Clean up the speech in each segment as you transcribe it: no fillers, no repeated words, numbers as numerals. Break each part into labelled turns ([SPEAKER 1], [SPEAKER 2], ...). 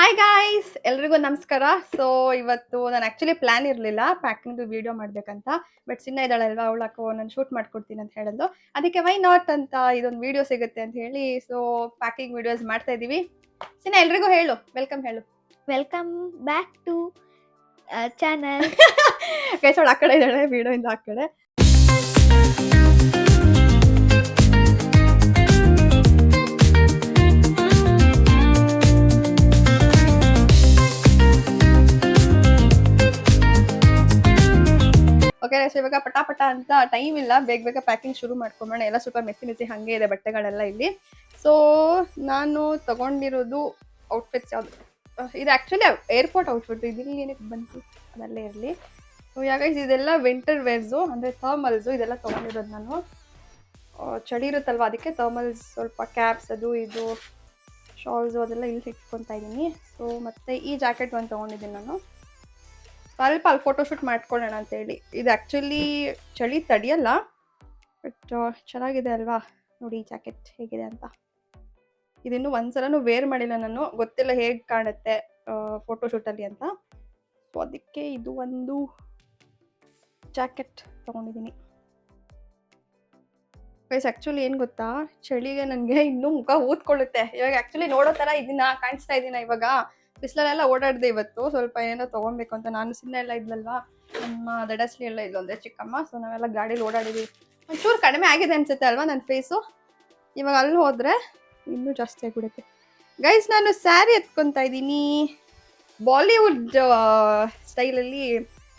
[SPEAKER 1] Hi guys, ಎಲ್ರಿಗೂ ನಮಸ್ಕಾರ. So ಇವತ್ತು ನಾನು ಆಕ್ಚುಲಿ ಪ್ಲಾನ್ ಇರಲಿಲ್ಲ ಪ್ಯಾಕಿಂಗ್ ವಿಡಿಯೋ ಮಾಡ್ಬೇಕಂತ. ಬಟ್ ಸಿನ್ನ ಇದ್ದಾಳಲ್ವಾ, ಅವಳಕ್ಕೋ ನಾನು ಶೂಟ್ ಮಾಡ್ಕೊಡ್ತೀನಿ ಅಂತ ಹೇಳಿದ್ಲು. ಅದಕ್ಕೆ ವೈ ನಾಟ್ ಅಂತ ಇದೊಂದು ವಿಡಿಯೋ ಸಿಗುತ್ತೆ ಅಂತ ಹೇಳಿ ಸೊ ಪ್ಯಾಕಿಂಗ್ ವಿಡಿಯೋಸ್ ಮಾಡ್ತಾ ಇದೀವಿ. ಸಿನ್ನ ಎಲ್ರಿಗೂ ಹೇಳು, ವೆಲ್ಕಮ್ ಹೇಳು.
[SPEAKER 2] Welcome back to channel.
[SPEAKER 1] Guys ಅವಳು ಆ ಕಡೆ ಇದ್ದಾಳೆ, ವಿಡಿಯೋ ಇಂದ ಆ ಕಡೆ. ಓಕೆ, ಸೊ ಇವಾಗ ಪಟಾಪಟ ಅಂತ ಟೈಮ್ ಇಲ್ಲ, ಬೇಗ ಪ್ಯಾಕಿಂಗ್ ಶುರು ಮಾಡ್ಕೊಂಬೋಣ. ಎಲ್ಲ ಸ್ವಲ್ಪ ಮೆಸ್ಸಿ ಹಂಗೆ ಇದೆ ಬಟ್ಟೆಗಳೆಲ್ಲ ಇಲ್ಲಿ. ಸೊ ನಾನು ತಗೊಂಡಿರೋದು ಔಟ್ಫಿಟ್ಸ್ ಯಾವುದು, ಇದು ಆ್ಯಕ್ಚುಲಿ ಏರ್ಪೋರ್ಟ್ ಔಟ್ಫಿಟ್. ಇಲ್ಲಿ ಏನಕ್ಕೆ ಬಂತು ಅದಲ್ಲೇ ಇರಲಿ. ಸೊ ಯಾಕೆ ಇದೆಲ್ಲ ವಿಂಟರ್ ವೇರ್ಸು, ಅಂದರೆ ಥರ್ಮಲ್ಸು. ಇದೆಲ್ಲ ತೊಗೊಂಡಿರೋದು ನಾನು. ಚಳಿ ಇರುತ್ತಲ್ವ, ಅದಕ್ಕೆ ಥರ್ಮಲ್ಸ್, ಸ್ವಲ್ಪ ಕ್ಯಾಪ್ಸ್, ಅದು ಇದು ಶಾಲ್ಸು ಅದೆಲ್ಲ ಇಲ್ಲಿ ಇಟ್ಕೊತಾ ಇದ್ದೀನಿ. ಸೊ ಮತ್ತು ಈ ಜಾಕೆಟ್ ಒಂದು ತೊಗೊಂಡಿದ್ದೀನಿ ನಾನು, ಸ್ವಲ್ಪ ಅಲ್ಲಿ ಫೋಟೋಶೂಟ್ ಮಾಡ್ಕೊಳ್ಳೋಣ ಅಂತೇಳಿ. ಇದು ಆ್ಯಕ್ಚುಲಿ ಚಳಿ ತಡಿಯಲ್ಲ, ಬಟ್ ಚೆನ್ನಾಗಿದೆ ಅಲ್ವಾ. ನೋಡಿ ಈ ಜಾಕೆಟ್ ಹೇಗಿದೆ ಅಂತ. ಇದನ್ನು ಒಂದ್ಸಲನೂ ವೇರ್ ಮಾಡಿಲ್ಲ ನಾನು, ಗೊತ್ತಿಲ್ಲ ಹೇಗೆ ಕಾಣುತ್ತೆ ಫೋಟೋಶೂಟಲ್ಲಿ ಅಂತ. ಸೊ ಅದಕ್ಕೆ ಇದು ಒಂದು ಜಾಕೆಟ್ ತೊಗೊಂಡಿದ್ದೀನಿ. ಗೈಸ್ ಆ್ಯಕ್ಚುಲಿ ಏನು ಗೊತ್ತಾ, ಚಳಿಗೆ ನನಗೆ ಇನ್ನೂ ಮುಖ ಊದ್ಕೊಳ್ಳುತ್ತೆ. ಇವಾಗ ಆ್ಯಕ್ಚುಲಿ ನೋಡೋ ಥರ ಇದನ್ನ ಕಾಣಿಸ್ತಾ ಇದ್ದೀನ ಇವಾಗ. ಬಿಸಿಲಲ್ಲೆಲ್ಲ ಓಡಾಡಿದೆ ಇವತ್ತು, ಸ್ವಲ್ಪ ಏನೇನೋ ತೊಗೊಬೇಕು ಅಂತ. ನಾನು ಸಿನ್ನ ಎಲ್ಲ ಇದ್ಲಲ್ವಾ, ನಮ್ಮ ದಡಸ್ಲಿ ಎಲ್ಲ ಇದ್ಲು ಅಂದರೆ ಚಿಕ್ಕಮ್ಮ. ಸೊ ನಾವೆಲ್ಲ ಗಾಡೀಲಿ ಓಡಾಡಿದ್ದೀವಿ. ಒಂಚೂರು ಕಡಿಮೆ ಆಗಿದೆ ಅನ್ಸುತ್ತೆ ಅಲ್ವಾ ನನ್ನ ಫೇಸು. ಇವಾಗ ಅಲ್ಲಿ ಹೋದರೆ ಇನ್ನೂ ಜಾಸ್ತಿ ಆಗಿಬಿಡುತ್ತೆ. ಗೈಸ್ ನಾನು ಸ್ಯಾರಿ ಎತ್ಕೊತಾ ಇದ್ದೀನಿ, ಬಾಲಿವುಡ್ ಸ್ಟೈಲಲ್ಲಿ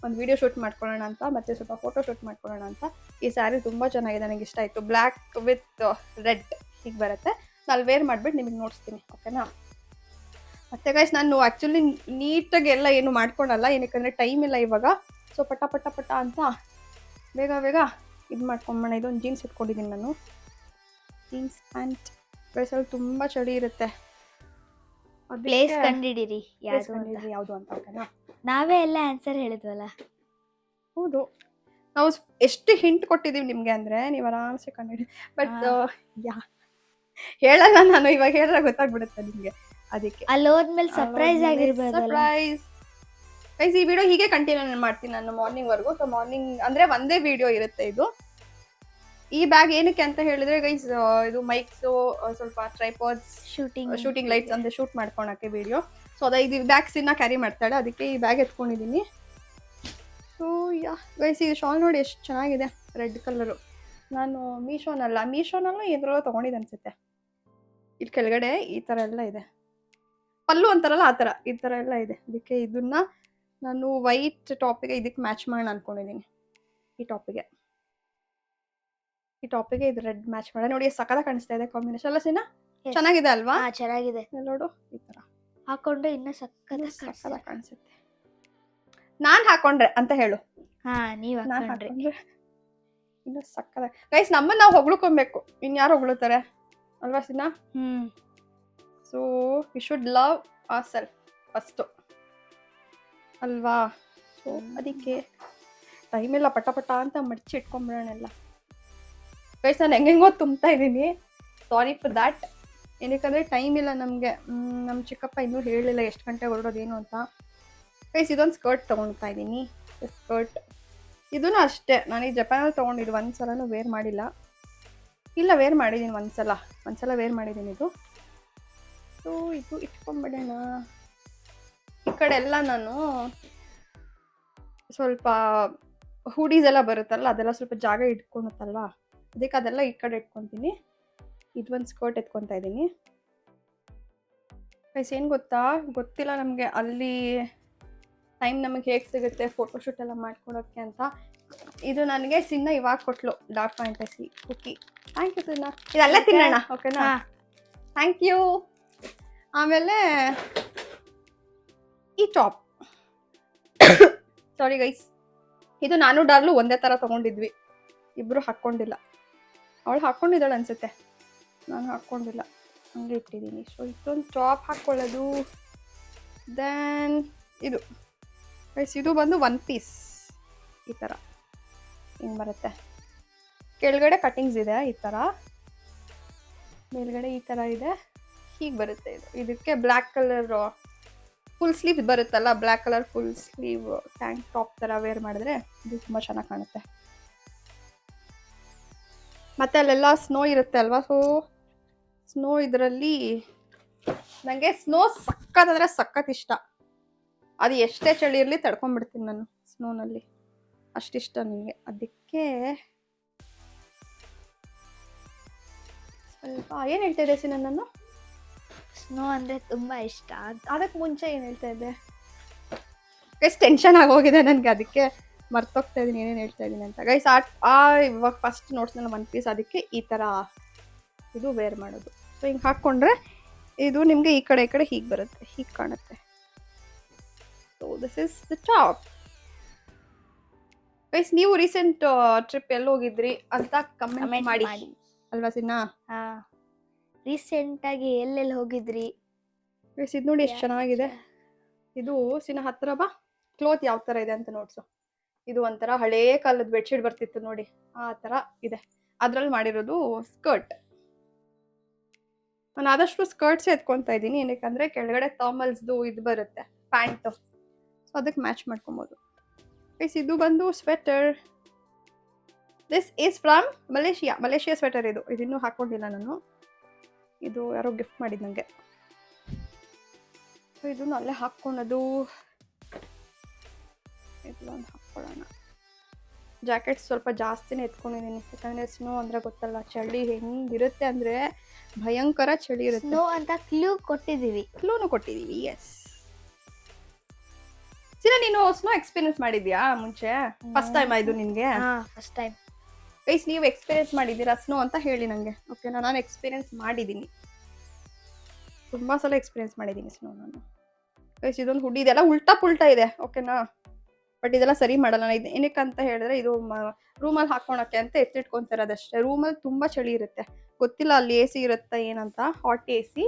[SPEAKER 1] ಒಂದು ವಿಡಿಯೋ ಶೂಟ್ ಮಾಡ್ಕೊಳ್ಳೋಣ ಅಂತ, ಮತ್ತು ಸ್ವಲ್ಪ ಫೋಟೋ ಶೂಟ್ ಮಾಡ್ಕೊಳ್ಳೋಣ ಅಂತ. ಈ ಸ್ಯಾರಿ ತುಂಬ ಚೆನ್ನಾಗಿದೆ, ನನಗೆ ಇಷ್ಟ ಆಯಿತು. ಬ್ಲ್ಯಾಕ್ ವಿತ್ ರೆಡ್ ಹೀಗೆ ಬರುತ್ತೆ. ನಾನು ವೇರ್ ಮಾಡಿಬಿಟ್ಟು ನಿಮಗೆ ನೋಡಿಸ್ತೀನಿ, ಓಕೆನಾ. ಮತ್ತು ಗೈಸ್ ನಾನು ಆ್ಯಕ್ಚುಲಿ ನೀಟಾಗಿ ಎಲ್ಲ ಏನು ಮಾಡ್ಕೊಳಲ್ಲ, ಏನಕ್ಕಂದರೆ ಟೈಮ್ ಇಲ್ಲ ಇವಾಗ. ಸೊ ಪಟ ಅಂತ ಬೇಗ ಇದು ಮಾಡ್ಕೊಂಬೋಣ. ಇದೊಂದು ಜೀನ್ಸ್ ಇಟ್ಕೊಂಡಿದ್ದೀನಿ ನಾನು, ಜೀನ್ಸ್ ಪ್ಯಾಂಟ್. ಬೇಸಲ್ಲಿ ತುಂಬ ಚಳಿ ಇರುತ್ತೆ.
[SPEAKER 2] ಪ್ಲೇಸ್ ಕಂಡಿಡಿರಿ
[SPEAKER 1] ಯಾವುದು ಅಂತ, ಓಕೆನಾ.
[SPEAKER 2] ನಾವೇ ಎಲ್ಲ ಆನ್ಸರ್ ಹೇಳಿದ್ವಲ್ಲ.
[SPEAKER 1] ಹೌದು, ನಾವು ಎಷ್ಟು ಹಿಂಟ್ ಕೊಟ್ಟಿದ್ದೀವಿ ನಿಮಗೆ ಅಂದರೆ ನೀವು ಆರಾಮ್ಸೆ ಕಂಡಿಡಿ. ಬಟ್ ಹೇಳಲ್ಲ ನಾನು, ಇವಾಗ ಹೇಳಿದ್ರೆ ಗೊತ್ತಾಗ್ಬಿಡುತ್ತೆ ನಿಮಗೆ. ಅದಕ್ಕೆ
[SPEAKER 2] ಅಲ್ಲಿ ಹೋದ್ಮೇಲೆ ಸರ್ಪ್ರೈಸ್ ಆಗಿರ್ಬೋದು.
[SPEAKER 1] ಸರ್ಪ್ರೈಸ್ ಗೈಸ್, ಈ ವಿಡಿಯೋ ಹೀಗೆ ಕಂಟಿನ್ಯೂ ಮಾಡ್ತೀನಿ ನಾನು ಮಾರ್ನಿಂಗ್ವರೆಗೂ. ಸೊ ಮಾರ್ನಿಂಗ್ ಅಂದರೆ ಒಂದೇ ವಿಡಿಯೋ ಇರುತ್ತೆ ಇದು. ಈ ಬ್ಯಾಗ್ ಏನಕ್ಕೆ ಅಂತ ಹೇಳಿದ್ರೆ ಗೈಸ್, ಇದು ಮೈಕ್ಸು, ಸ್ವಲ್ಪ ಟ್ರೈಪಾಡ್ಸ್, ಶೂಟಿಂಗ್ ಲೈಟ್ಸ್ ಅಂದರೆ ಶೂಟ್ ಮಾಡ್ಕೊಳಕ್ಕೆ ವಿಡಿಯೋ. ಸೊ ಅದ ಇದು ಬ್ಯಾಗ್ಸಿನ ಕ್ಯಾರಿ ಮಾಡ್ತಾಳೆ, ಅದಕ್ಕೆ ಈ ಬ್ಯಾಗ್ ಎತ್ಕೊಂಡಿದ್ದೀನಿ. ಸೊ ಯಾ ಗೈಸ್, ಈ ಶಾಲ್ ನೋಡಿ ಎಷ್ಟು ಚೆನ್ನಾಗಿದೆ, ರೆಡ್ ಕಲರು. ನಾನು ಮೀಶೋನಲ್ಲೂ ಎದ್ರಲ್ಲೋ ತೊಗೊಂಡಿದ್ದೆ ಅನಿಸುತ್ತೆ. ಇಲ್ಲಿ ಕೆಳಗಡೆ ಈ ಥರ ಎಲ್ಲ ಇದೆ, ಪಲ್ಲು ಅಂತಾರಲ್ಲ ಆ ಥರ, ಈ ಥರ ಎಲ್ಲ ಇದೆ. ಅದಕ್ಕೆ ಇದನ್ನು ನಾನು ವೈಟ್ ಟಾಪಿಗೆ ಇದಕ್ಕೆ ಮ್ಯಾಚ್ ಮಾಡೋಣ ಅಂದ್ಕೊಂಡಿದ್ದೀನಿ. ಈ ಟಾಪಿಗೆ ಇದು ರೆಡ್ ಮ್ಯಾಚ್ ಮಾಡ. ನೋಡಿ ಸಕಲ ಕಾಣಿಸ್ತಾ ಇದೆ ಕಾಂಬಿನೇಷನ್ ಎಲ್ಲ. ಸಿನ ಚೆನ್ನಾಗಿದೆ ಅಲ್ವಾ?
[SPEAKER 2] ಚೆನ್ನಾಗಿದೆ
[SPEAKER 1] ನೋಡು, ಈ ಥರ
[SPEAKER 2] ಹಾಕೊಂಡ್ರೆ ಇನ್ನೂ ಸಕ್ಕದ
[SPEAKER 1] ಕಾಣಿಸುತ್ತೆ. ನಾನು ಹಾಕೊಂಡ್ರೆ ಅಂತ ಹೇಳು.
[SPEAKER 2] ನೀವು
[SPEAKER 1] ಹಾಕೊಂಡ್ರೆ ಇನ್ನೂ ಸಕ್ಕದ. ಗೈಸ್ ನಮ್ಮನ್ನು ನಾವು ಹೊಗಳ್ಕೊಬೇಕು, ಇನ್ಯಾರು ಹೊಗಳುತ್ತಾರೆ ಅಲ್ವಾ ಸಿನ? So we should love our self first ಅಲ್ವಾ. ಸೊ ಅದಕ್ಕೆ ಟೈಮ್ ಎಲ್ಲ ಪಟ ಅಂತ ಮಡಚಿ ಇಟ್ಕೊಂಡ್ಬಿಡೋಣ ಎಲ್ಲ. ಗೈಸ್ ನಾನು ಹೆಂಗೆಂಗೋ ತುಂಬ್ತಾ ಇದ್ದೀನಿ, ಸಾರಿ ಫಾರ್ ದ್ಯಾಟ್. ಏನಕ್ಕಂದರೆ ಟೈಮ್ ಇಲ್ಲ ನಮಗೆ. ನಮ್ಮ ಚಿಕ್ಕಪ್ಪ ಇನ್ನೂ ಹೇಳಲಿಲ್ಲ ಎಷ್ಟು ಗಂಟೆಗೆ ಹೊರಡೋದೇನು ಅಂತ. ಗೈಸ್ ಇದೊಂದು ಸ್ಕರ್ಟ್ ತೊಗೊಳ್ತಾ ಇದ್ದೀನಿ. ಸ್ಕರ್ಟ್ ಇದೂ ಅಷ್ಟೇ, ನಾನು ಈ ಜಪಾನಲ್ಲಿ ತೊಗೊಂಡಿದ್ದು. ಒಂದು ಸಲನೂ ವೇರ್ ಮಾಡಿಲ್ಲ. ಇಲ್ಲ, ವೇರ್ ಮಾಡಿದ್ದೀನಿ ಒಂದ್ಸಲ ವೇರ್ ಮಾಡಿದ್ದೀನಿ ಇದು. ಸೊ ಇದು ಇಟ್ಕೊಂಡ್ಬಿಡೋಣ. ಈ ಕಡೆ ಎಲ್ಲ ನಾನು ಸ್ವಲ್ಪ ಹೂಡೀಸ್ ಎಲ್ಲ ಬರುತ್ತಲ್ಲ, ಅದೆಲ್ಲ ಸ್ವಲ್ಪ ಜಾಗ ಇಟ್ಕೊಳುತ್ತಲ್ವ, ಅದಕ್ಕೆ ಅದೆಲ್ಲ ಈ ಕಡೆ ಇಟ್ಕೊತೀನಿ. ಇದೊಂದು ಸ್ಕರ್ಟ್ ಎತ್ಕೊತಾ ಇದ್ದೀನಿ. ಗೈಸ್ ಏನು ಗೊತ್ತಿಲ್ಲ ನಮಗೆ ಅಲ್ಲಿ ಟೈಮ್ ನಮಗೆ ಹೇಗೆ ಸಿಗುತ್ತೆ ಫೋಟೋಶೂಟ್ ಎಲ್ಲ ಮಾಡ್ಕೊಳೋಕ್ಕೆ ಅಂತ. ಇದು ನನಗೆ ಸಿನ್ನ ಇವಾಗ ಕೊಟ್ಲು, dark fantasy cookie. Thank you Sinna, ಇದೆಲ್ಲ ತಿನ್ನೋಣ ಓಕೆನಾ. Thank you. ಆಮೇಲೆ ಈ ಟಾಪ್, ಸಾರಿ ಗೈಸ್, ಇದು ನಾನು ಡಾರ್ಲು ಒಂದೇ ಥರ ತೊಗೊಂಡಿದ್ವಿ, ಇಬ್ಬರು ಹಾಕ್ಕೊಂಡಿಲ್ಲ. ಅವಳು ಹಾಕ್ಕೊಂಡಿದ್ದಾಳೆ ಅನಿಸುತ್ತೆ, ನಾನು ಹಾಕ್ಕೊಂಡಿಲ್ಲ, ಹಂಗೆ ಇಟ್ಟಿದ್ದೀನಿ. ಸೊ ಇದೊಂದು ಟಾಪ್ ಹಾಕ್ಕೊಳ್ಳೋದು. ದೆನ್ ಇದು ಗೈಸ್, ಇದು ಬಂದು ಒನ್ ಪೀಸ್ ಈ ಥರ ಹಿಂಗೆ ಬರುತ್ತೆ. ಕೆಳಗಡೆ ಕಟ್ಟಿಂಗ್ಸ್ ಇದೆ ಈ ಥರ, ಮೇಲ್ಗಡೆ ಈ ಥರ ಇದೆ, ಹೀಗೆ ಬರುತ್ತೆ. ಇದಕ್ಕೆ ಬ್ಲ್ಯಾಕ್ ಕಲರ್ ಫುಲ್ ಸ್ಲೀವ್ ಬರುತ್ತಲ್ಲ, black colour full sleeve tank top ಥರ ವೇರ್ ಮಾಡಿದ್ರೆ ಇದು ತುಂಬ ಚೆನ್ನಾಗಿ ಕಾಣುತ್ತೆ. ಮತ್ತೆ ಅಲ್ಲೆಲ್ಲ ಸ್ನೋ ಇರುತ್ತೆ ಅಲ್ವಾ, ಸೊ ಸ್ನೋ ಇದರಲ್ಲಿ ನನಗೆ ಸ್ನೋ ಸಖತ್ ಸಖತ್ ಇಷ್ಟ. ಅದು ಎಷ್ಟೇ ಚಳಿ ಇರಲಿ ತಡ್ಕೊಂಡ್ಬಿಡ್ತೀನಿ ನಾನು ಸ್ನೋನಲ್ಲಿ, ಅಷ್ಟಿಷ್ಟ ನನಗೆ. ಅದಕ್ಕೆ ಸ್ವಲ್ಪ ಏನು ಹೇಳ್ತಾ ಇದ್ದೆ ಸಿನ ನಾನು?
[SPEAKER 2] ಸ್ನೋ ಅಂದ್ರೆ ತುಂಬಾ ಇಷ್ಟ ಅಂತ.
[SPEAKER 1] ಅದಕ್ಕೆ ಮುಂಚೆ ಏನು ಹೇಳ್ತಾ ಇದ್ದೆ? ಎಷ್ಟು ಟೆನ್ಷನ್ ಆಗೋಗಿದೆ ನನಗೆ, ಅದಕ್ಕೆ ಮರ್ತೋಗ್ತಾ ಇದ್ದೀನಿ ಏನೇನು ಹೇಳ್ತಾ ಇದ್ದೀನಿ ಅಂತ. ಗೈಸ್ ಇವಾಗ ಫಸ್ಟ್ ನೋಡ್ತೀನಿ ಒನ್ ಪೀಸ್, ಅದಕ್ಕೆ ಈ ಥರ ಇದು ವೇರ್ ಮಾಡೋದು. ಸೊ ಹಿಂಗೆ ಹಾಕ್ಕೊಂಡ್ರೆ ಇದು ನಿಮಗೆ ಈ ಕಡೆ ಹೀಗೆ ಬರುತ್ತೆ, ಹೀಗೆ ಕಾಣುತ್ತೆ. So this is the top. Guys ನೀವು ರೀಸೆಂಟ್ ಟ್ರಿಪ್ ಎಲ್ಲಿ ಹೋಗಿದ್ರಿ ಅಂತ ಕಮೆಂಟ್ ಮಾಡಿ ಅಲ್ವಾ ಸಿನ್ನ?
[SPEAKER 2] ಹಾ, ರೀಸೆಂಟ್ ಆಗಿ ಎಲ್ಲೆಲ್ಲಿ ಹೋಗಿದ್ರಿ?
[SPEAKER 1] ಗೈಸ್ ಇದು ನೋಡಿ ಎಷ್ಟು ಚೆನ್ನಾಗಿದೆ. ಇದು ಸಿನ್ನ ಹತ್ರ ಬಾ, ಕ್ಲೋತ್ ಯಾವ ಥರ ಇದೆ ಅಂತ ನೋಡ್ಸು. ಇದು ಒಂಥರ ಹಳೇ ಕಾಲದ ಬೆಡ್ಶೀಟ್ ಬರ್ತಿತ್ತು ನೋಡಿ, ಆ ಥರ ಇದೆ. ಅದ್ರಲ್ಲಿ ಮಾಡಿರೋದು ಸ್ಕರ್ಟ್. ನಾನು ಆದಷ್ಟು ಸ್ಕರ್ಟ್ಸೇ ಎತ್ಕೊತಾ ಇದ್ದೀನಿ, ಏನಕ್ಕಂದ್ರೆ ಕೆಳಗಡೆ ಥರ್ಮಲ್ಸ್ದು ಇದು ಬರುತ್ತೆ ಪ್ಯಾಂಟು, ಸೊ ಅದಕ್ಕೆ ಮ್ಯಾಚ್ ಮಾಡ್ಕೊಬೋದು. ಗೈಸ್ ಇದು ಬಂದು sweater. This is from Malaysia sweater. ಇದನ್ನೂ ಹಾಕೊಂಡಿಲ್ಲ ನಾನು, ಇದು ಯಾರೋ ಗಿಫ್ಟ್ ಮಾಡಿದ್ದು ನನಗೆ. ಸೊ ಇದನ್ನು ಅಲ್ಲೇ ಹಾಕ್ಕೊಳೋದು. ಇದೊಂದು ಹಾಕ್ಕೊಳ್ಳೋಣ. ಜಾಕೆಟ್ ಸ್ವಲ್ಪ ಜಾಸ್ತಿನೇ ಎತ್ಕೊಂಡಿದ್ದೀನಿ, ಯಾಕಂದರೆ ಸ್ನೋ ಅಂದರೆ ಗೊತ್ತಲ್ಲ, ಚಳಿ ಹೆಂಗಿರುತ್ತೆ ಅಂದರೆ ಭಯಂಕರ ಚಳಿ ಇರುತ್ತೆ.
[SPEAKER 2] ಸ್ನೋ ಅಂತ ಕ್ಲೂ ಕೊಟ್ಟಿದ್ದೀವಿ.
[SPEAKER 1] ಕ್ಲೂನು ಕೊಟ್ಟಿದ್ದೀವಿ, ಎಸ್. ಸಿನ ನೀನು ಸ್ನೋ ಎಕ್ಸ್ಪೀರಿಯನ್ಸ್ ಮಾಡಿದ್ಯಾ ಮುಂಚೆ? ಫಸ್ಟ್ ಟೈಮ್ ಆಯ್ತು ನಿನಗೆ?
[SPEAKER 2] ಹಾ, ಫಸ್ಟ್ ಟೈಮ್.
[SPEAKER 1] ಗೈಸ್ ನೀವು ಎಕ್ಸ್ಪೀರಿಯನ್ಸ್ ಮಾಡಿದ್ದೀರಾ ಸ್ನೋ ಅಂತ ಹೇಳಿ ನನಗೆ, ಓಕೆನಾ? ನಾನು ಎಕ್ಸ್ಪೀರಿಯನ್ಸ್ ಮಾಡಿದ್ದೀನಿ, ತುಂಬ ಸಲ ಎಕ್ಸ್ಪೀರಿಯನ್ಸ್ ಮಾಡಿದ್ದೀನಿ ಸ್ನೋ ನಾನು. ಗೈಸ್ ಇದೊಂದು ಹುಡಿ ಇದೆಲ್ಲ ಉಲ್ಟಾ ಪುಲ್ಟಾ ಇದೆ, ಓಕೆನಾ? ಬಟ್ ಇದೆಲ್ಲ ಸರಿ ಮಾಡಲ್ಲ ನಾನು. ಇದು ಏನಕ್ಕಂತ ಹೇಳಿದ್ರೆ ಇದು ರೂಮಲ್ಲಿ ಹಾಕ್ಕೊಳಕ್ಕೆ ಅಂತ ಎತ್ತಿಟ್ಕೊತಿರೋದಷ್ಟೇ. ರೂಮಲ್ಲಿ ತುಂಬ ಚಳಿ ಇರುತ್ತೆ, ಗೊತ್ತಿಲ್ಲ ಅಲ್ಲಿ ಎ ಸಿ ಇರುತ್ತಾ ಏನಂತ. Hot A C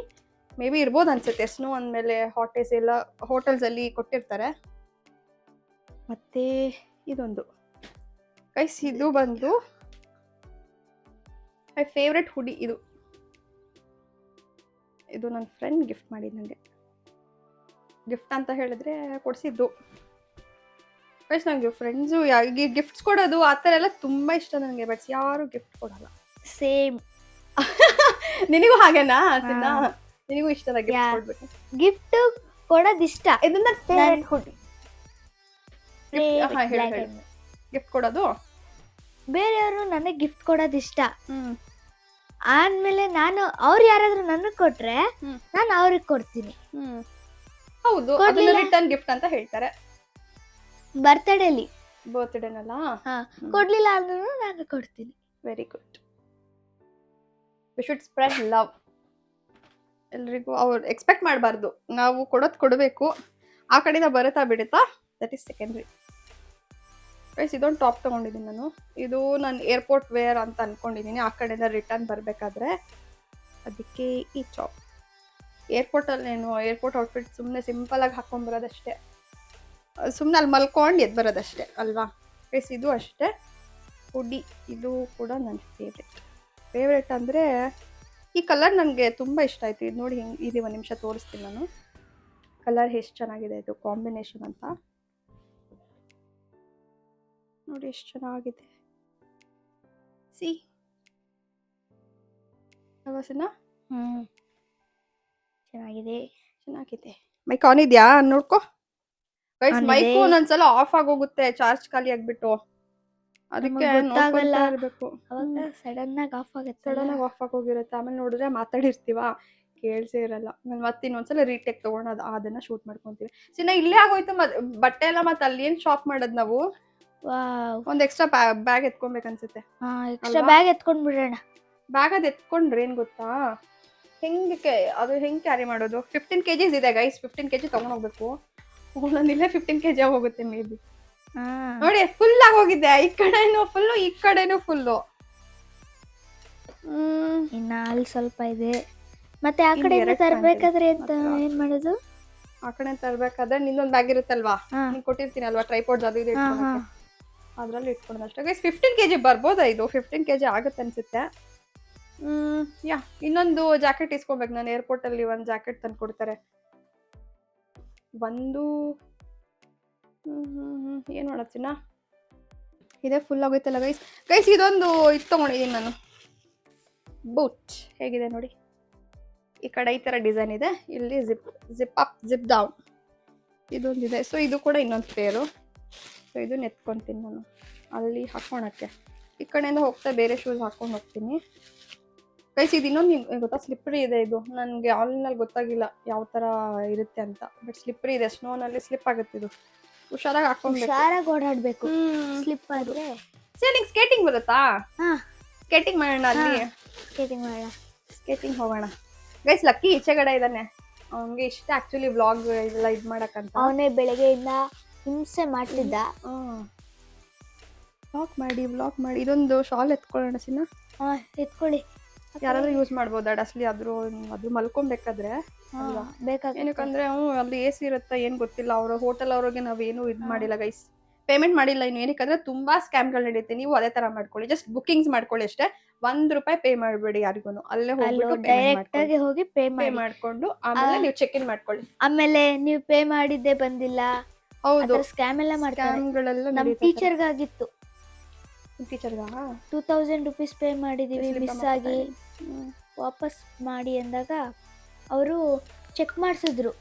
[SPEAKER 1] may be ಇರ್ಬೋದು ಅನ್ಸುತ್ತೆ. ಸ್ನೋ ಅಂದಮೇಲೆ ಹಾಟ್ ಎ ಸಿ ಎಲ್ಲ ಹೋಟೆಲ್ಸಲ್ಲಿ ಕೊಟ್ಟಿರ್ತಾರೆ. ಮತ್ತು ಇದೊಂದು ಗೈಸ್, ಇದು ಬಂದು ಮೈ ಫೇವ್ರೆಟ್ ಹುಡಿ. ಇದು ನನ್ನ ಫ್ರೆಂಡ್ ಗಿಫ್ಟ್ ಮಾಡಿದ್ದು ನನಗೆ. ಗಿಫ್ಟ್ ಅಂತ ಹೇಳಿದ್ರೆ ಕೊಡಿಸಿದ್ದು. ಗೈಸ್ ನನಗೆ ಫ್ರೆಂಡ್ಸು ಗಿಫ್ಟ್ಸ್ ಕೊಡೋದು ಆ ಥರ ಎಲ್ಲ ತುಂಬ ಇಷ್ಟ ನನಗೆ, ಬಟ್ ಯಾರು ಗಿಫ್ಟ್ ಕೊಡಲ್ಲ.
[SPEAKER 2] ಸೇಮ್.
[SPEAKER 1] ನಿನಗೂ ಹಾಗೇನಾ ಸಿನ್ನ? ನಿನಗೂ ಇಷ್ಟನ ಗಿಫ್ಟ್ ಕೊಡ್ಬೇಕು?
[SPEAKER 2] ಗಿಫ್ಟ್ ಕೊಡೋದು ಇಷ್ಟ.
[SPEAKER 1] ಇದನ್ನ ಫೇವ್ರೆಟ್ ಹುಡಿ. ಗಿಫ್ಟ್ ಕೊಡೋದು
[SPEAKER 2] ಬೇರೆಯವರು ನನಗೆ ಗಿಫ್ಟ್ ಕೊಡೋದು ಇಷ್ಟ. ಆದ್ಮೇಲೆ ನಾನು ಅವ್ರು ಯಾರಾದ್ರೂ ನನಗೆ ಕೊಟ್ರೆ ನಾನು ಅವ್ರಿಗೆ ಕೊಡ್ತೀನಿ.
[SPEAKER 1] ಹೌದು, ರಿಟರ್ನ್ ಗಿಫ್ಟ್ ಅಂತ ಹೇಳ್ತಾರೆ. ಬರ್ತ್ಡೇನಲ್ಲ
[SPEAKER 2] ಕೊಡ್ಲಿಲ್ಲ ಅಂದ್ರೂ ನಾನು ಕೊಡ್ತೀನಿ.
[SPEAKER 1] Very good. We should spread love. ಎಲ್ರಿಗೂ ಅವ್ರು ಎಕ್ಸ್ಪೆಕ್ಟ್ ಮಾಡಬಾರ್ದು, ನಾವು ಕೊಡೋದು ಕೊಡಬೇಕು. ಆ ಕಡೆಯಿಂದ ಬರುತ್ತಾ ಬಿಡುತ್ತಾ, ದಟ್ ಈಸ್ ಸೆಕೆಂಡ್ರಿ. ಗೈಸ್ ಇದೊಂದು ಟಾಪ್ ತೊಗೊಂಡಿದ್ದೀನಿ ನಾನು. ಇದು ನಾನು ಏರ್ಪೋರ್ಟ್ ವೇರ್ ಅಂತ ಅಂದ್ಕೊಂಡಿದ್ದೀನಿ, ಆ ಕಡೆಯಿಂದ ರಿಟರ್ನ್ ಬರಬೇಕಾದ್ರೆ. ಅದಕ್ಕೆ ಈ ಟಾಪ್. ಏರ್ಪೋರ್ಟ್ ಔಟ್ಫಿಟ್ ಸುಮ್ಮನೆ ಸಿಂಪಲಾಗಿ ಹಾಕ್ಕೊಂಬರೋದಷ್ಟೇ, ಸುಮ್ಮನೆ ಅಲ್ಲಿ ಮಲ್ಕೊಂಡು ಎದ್ದು ಬರೋದಷ್ಟೇ ಅಲ್ವಾ. ಗೈಸ್ ಇದು ಅಷ್ಟೇ ಹುಡಿ. ಇದು ಕೂಡ ನನ್ನ ಫೇವ್ರೆಟ್ ಅಂದರೆ ಈ ಕಲರ್ ನನಗೆ ತುಂಬ ಇಷ್ಟ ಆಯಿತು. ಇದು ನೋಡಿ ಹಿಂಗೆ ಇದೆ, ಒಂದು ನಿಮಿಷ ತೋರಿಸ್ತೀನಿ ನಾನು. ಕಲರ್ ಎಷ್ಟು ಚೆನ್ನಾಗಿದೆ ಇದು ಕಾಂಬಿನೇಷನ್ ಅಂತ ನೋಡಿ, ಎಷ್ಟು ಚೆನ್ನಾಗಿದೆ. ಸಿ ಅವಸನ ಚೆನ್ನಾಗಿದೆ. ಮೈಕ್ ಆನ್ ಇದೆಯಾ ನೋಡ್ಕೊ ಗೈಸ್. ಮೈಕು ಒಂದೊಂದ್ಸಲ ಆಫ್ ಆಗೋಗುತ್ತೆ ಚಾರ್ಜ್ ಖಾಲಿ ಆಗ್ಬಿಟ್ಟು, ಅದಕ್ಕೆ ಇರಬೇಕು.
[SPEAKER 2] ಸಡನ್ ಆಗಿ
[SPEAKER 1] ಆಫ್ ಆಗೋಗಿರುತ್ತೆ. ಆಮೇಲೆ ನೋಡಿದ್ರೆ ಮಾತಾಡಿರ್ತೀವ, ಕೇಳಿಸೇ ಇರಲ್ಲ. ಆಮೇಲೆ ಮತ್ತೆ ಇನ್ನೊಂದ್ಸಲ ರೀಟೇಕ್ ತಗೊಂಡು ಅದನ್ನ ಶೂಟ್ ಮಾಡ್ಕೊಂತೀವಿ. ಸಿನ್ನ ಇಲ್ಲೇ ಆಗೋಯ್ತು ಬಟ್ಟೆ ಎಲ್ಲ. ಮತ್ತೆ ಅಲ್ಲಿ ಏನ್ ಶಾಪ್ ಮಾಡೋದು ನಾವು? ಒಂದ್ ಎಕ್ಸ್ಟ್ರಾ ಬ್ಯಾಗ್ ಎತ್ಕೊಬೇಕನ್ಸುತ್ತೆ.
[SPEAKER 2] ಎಕ್ಸ್ಟ್ರಾ ಬ್ಯಾಗ್ ಎತ್ಕೊಂಡ್ ಬಿಡೋಣ.
[SPEAKER 1] ಬ್ಯಾಗ್ ಅದು ಎತ್ಕೊಂಡ್ರೆ ಏನ್ ಗೊತ್ತಾ, ಹೆಂಗೆ ಕ್ಯಾರಿ ಮಾಡೋದು? 15 kgs ಇದೆ ಗೈಸ್. 15 kg ತಗೊಂಡ್ ಹೋಗ್ಬೇಕು. ಒಂದೊಂದಿಲ್ಲೇ 15 kg ಹೋಗುತ್ತೆ ಮೇ ಬಿ. ನೋಡಿ ಫುಲ್ ಆಗೋಗಿದೆ, ಈ ಕಡೆನೂ ಫುಲ್ಲು ಈ ಕಡೆನೂ ಫುಲ್ಲು.
[SPEAKER 2] ಇನ್ನ ಅಲ್ಲಿ ಸ್ವಲ್ಪ ಇದೆ. ಮತ್ತೆ ಆ ಕಡೆ ತರ್ಬೇಕಾದ್ರೆ ಏನ್ ಮಾಡೋದು?
[SPEAKER 1] ಆ ಕಡೆ ತರ್ಬೇಕಾದ್ರೆ ನಿಂದೊಂದು ಬ್ಯಾಗ್ ಇರುತ್ತಲ್ವಾ, ನೀನ್ ಕೊಟ್ಟಿರ್ತೀನಿ ಅಲ್ವಾ, ಟ್ರೈಪಾಡ್ಸ್ ಅದು ಇದು ಇಟ್ಕೊಳ್ಳೋಕೆ, ಅದ್ರಲ್ಲಿ ಇಟ್ಕೊಳ್ಳೋದು ಅಷ್ಟೇ ಗೈಸ್. 15 kg ಬರ್ಬೋದಾ? ಇದು 15 kg ಆಗುತ್ತೆ ಅನ್ಸುತ್ತೆ. ಇನ್ನೊಂದು ಜಾಕೆಟ್ ಇಸ್ಕೊಬೇಕು ನಾನು. ಏರ್ಪೋರ್ಟ್ ಅಲ್ಲಿ ಒಂದು ಜಾಕೆಟ್ ತಂದು ಕೊಡ್ತಾರೆ, ಒಂದು ಏನು ಮಾಡತ್ತೀನ ಇದೇ ಫುಲ್ ಆಗೋಯ್ತಲ್ಲ ಗೈಸ್ ಇದೊಂದು ಇದು ತೊಗೊಂಡಿದ್ದೀನಿ ನಾನು ಬೂಟ್ ಹೇಗಿದೆ ನೋಡಿ. ಈ ಕಡೆ ಈ ಥರ ಡಿಸೈನ್ ಇದೆ, ಇಲ್ಲಿ ಜಿಪ್ ಅಪ್ ಜಿಪ್ ಡೌನ್ ಇದೊಂದಿದೆ. ಸೊ ಇದು ಕೂಡ ಇನ್ನೊಂದು ಪೇರು. ಸೊ ಇದನ್ನ ಎತ್ಕೊತೀನಿ ನಾನು ಅಲ್ಲಿ ಹಾಕ್ಕೊಳಕ್ಕೆ. ಈ ಕಡೆಯಿಂದ ಹೋಗ್ತಾ ಬೇರೆ ಶೂಸ್ ಹಾಕ್ಕೊಂಡು ಹೋಗ್ತೀನಿ ಗೈಸ್. ಇದು ಇನ್ನೊಂದು ಗೊತ್ತಾ, ಸ್ಲಿಪ್ಪರಿ ಇದೆ. ಇದು ನನಗೆ ಆನ್ಲೈನಲ್ಲಿ ಗೊತ್ತಾಗಿಲ್ಲ ಯಾವ ಥರ ಇರುತ್ತೆ ಅಂತ, ಬಟ್ ಸ್ಲಿಪ್ಪರಿ ಇದೆ. ಸ್ನೋನಲ್ಲಿ ಸ್ಲಿಪ್ ಆಗುತ್ತೆ. ಇದು ಹುಷಾರಾಗಿ ಹಾಕ್ಕೊಬೇಕು,
[SPEAKER 2] ಹುಷಾರಾಗಿ ಓಡಾಡ್ಬೇಕು. ಸ್ಲಿಪ್ ಆದ್ರೆ
[SPEAKER 1] ನಿಂಗೆ ಸ್ಕೇಟಿಂಗ್ ಬರುತ್ತಾ? ಸ್ಕೇಟಿಂಗ್ ಮಾಡೋಣ ಅಲ್ಲಿ.
[SPEAKER 2] ಸ್ಕೇಟಿಂಗ್ ಮಾಡೋಣ,
[SPEAKER 1] ಸ್ಕೇಟಿಂಗ್ ಹೋಗೋಣ ಗೈಸ್. ಲಕ್ಕಿ ಈಚೆಗಡೆ ಇದ್ದಾನೆ, ಅವನಿಗೆ ಇಷ್ಟ ಆಕ್ಚುಲಿ ವ್ಲಾಗ್ ಇದೆಲ್ಲ ಇದು ಮಾಡಕ್ಕಂತ.
[SPEAKER 2] ಅವನೇ ಬೆಳಗ್ಗೆಯಿಂದ ಹಿಂಸೆ ಮಾಡ್ತಿದ್ದ.
[SPEAKER 1] ವ್ಲಾಗ್ ಮಾಡಿ ಇದೊಂದು ಶಾಲ್ ಎತ್ಕೊಳ್ಳೋಣ ಸಿನ್ನ.
[SPEAKER 2] ಎತ್ಕೊಳ್ಳಿ.
[SPEAKER 1] ಯಾರಾದ್ರೂ ಯೂಸ್ ಮಾಡ್ಬೋದಾ ಡಸ್ಲಿ? ಅದ್ರ ಮಲ್ಕೊಬೇಕಾದ್ರೆ ಏನಕ್ಕಂದ್ರೆ ಅಲ್ಲಿ AC ಇರುತ್ತಾ ಏನ್ ಗೊತ್ತಿಲ್ಲ. ಅವ್ರ ಹೋಟೆಲ್ ಅವ್ರಿಗೆ ನಾವೇನು ಇದು ಮಾಡಿಲ್ಲ ಗೈಸ್, ಪೇಮೆಂಟ್ ಮಾಡಿಲ್ಲ ಇನ್ನು. ಏನಕ್ಕಂದ್ರೆ ತುಂಬಾ ಸ್ಕ್ಯಾಮ್ಗಳು ನಡೀತೆ. ನೀವು ಅದೇ ತರ ಮಾಡ್ಕೊಳ್ಳಿ, ಜಸ್ಟ್ ಬುಕಿಂಗ್ಸ್ ಮಾಡ್ಕೊಳ್ಳಿ ಅಷ್ಟೇ. ₹1 ಪೇ ಮಾಡಬೇಡಿ ಯಾರಿಗೂ. ಅಲ್ಲೇ
[SPEAKER 2] ಡೈರೆಕ್ಟ್ ಆಗಿ ಹೋಗಿ ಪೇ
[SPEAKER 1] ಮಾಡ್ಕೊಂಡು ಆಮೇಲೆ ನೀವು ಚೆಕ್ ಇನ್ ಮಾಡ್ಕೊಳ್ಳಿ.
[SPEAKER 2] ಆಮೇಲೆ ನೀವು ಪೇ ಮಾಡಿದ್ದೆ ಬಂದಿಲ್ಲ,
[SPEAKER 1] ಹೌದು
[SPEAKER 2] ಸ್ಕ್ಯಾಮ್ ಎಲ್ಲ ಮಾಡ್ತಾರೆ.
[SPEAKER 1] ನಮ್ಮ
[SPEAKER 2] ಟೀಚರ್ಗಾಗಿತ್ತು.
[SPEAKER 1] ಟೀಚರ್ಗ
[SPEAKER 2] 2000 ರೂಪೀಸ್ ಪೇ ಮಾಡಿದೀವಿ, ಮಿಸ್ ಆಗಿ ವಾಪಸ್ ಮಾಡಿ ಅಂದಾಗ ಅವರು ಚೆಕ್ ಮಾಡಿಸಿದ್ರು.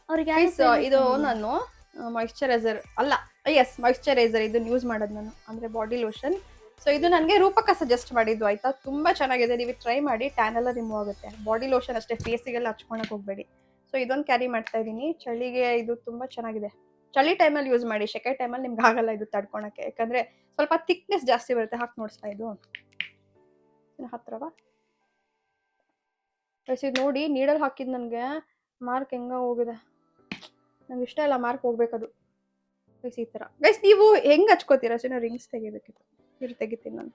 [SPEAKER 2] ಅವ್ರಿಗೆ
[SPEAKER 1] ಇದು ನಾನು ಮಾಯಿಶ್ಚರೈಸರ್ ಅಲ್ಲ, ಮಾಯಿಶ್ಚರೈಸರ್ ಇದನ್ನ ಯೂಸ್ ಮಾಡೋದು ನಾನು, ಅಂದ್ರೆ ಬಾಡಿ ಲೋಷನ್. ಸೊ ಇದು ನನಗೆ ರೂಪಕ ಸಜೆಸ್ಟ್ ಮಾಡಿದ್ದು ಆಯ್ತಾ. ತುಂಬಾ ಚೆನ್ನಾಗಿದೆ, ನೀವು ಟ್ರೈ ಮಾಡಿ. ಟ್ಯಾನ್ ಎಲ್ಲ ರಿಮೂವ್ ಆಗುತ್ತೆ. ಬಾಡಿ ಲೋಷನ್ ಅಷ್ಟೇ, ಫೇಸಿಗೆಲ್ಲ ಹಚ್ಕೊಳಕ್ ಹೋಗ್ಬೇಡಿ. ಸೊ ಇದೊಂದು ಕ್ಯಾರಿ ಮಾಡ್ತಾ ಇದೀನಿ. ಚಳಿಗೆ ಇದು ತುಂಬಾ ಚೆನ್ನಾಗಿದೆ. ಚಳಿ ಟೈಮಲ್ಲಿ ಯೂಸ್ ಮಾಡಿ, ಸೆಕೆ ಟೈಮಲ್ಲಿ ನಿಮ್ಗೆ ಆಗಲ್ಲ ಇದು ತಡ್ಕೊಳಕ್ಕೆ, ಯಾಕಂದ್ರೆ ಸ್ವಲ್ಪ ಥಿಕ್ನೆಸ್ ಜಾಸ್ತಿ ಬರುತ್ತೆ. ಹಾಕಿ ನೋಡಿಸ್ತಾ ಇದು ಹತ್ರವಾ ಇದು ನೋಡಿ. ನೀಡಲ್ ಹಾಕಿದ್ ನನಗೆ ಮಾರ್ಕ್ ಹೆಂಗ ಹೋಗಿದೆ, ನಂಗೆ ಇಷ್ಟ ಇಲ್ಲ ಮಾರ್ಕ್ ಹೋಗ್ಬೇಕದು ಗೈಸ್. ಈ ತರ ಗೈಸ್ ನೀವು ಹೆಂಗ್ ಹಚ್ಕೋತೀರಾ? ಸೊ ರಿಂಗ್ಸ್ ತೆಗಿಬೇಕಿತ್ತು, ಇರು ತೆಗಿತೀನಿ ನಾನು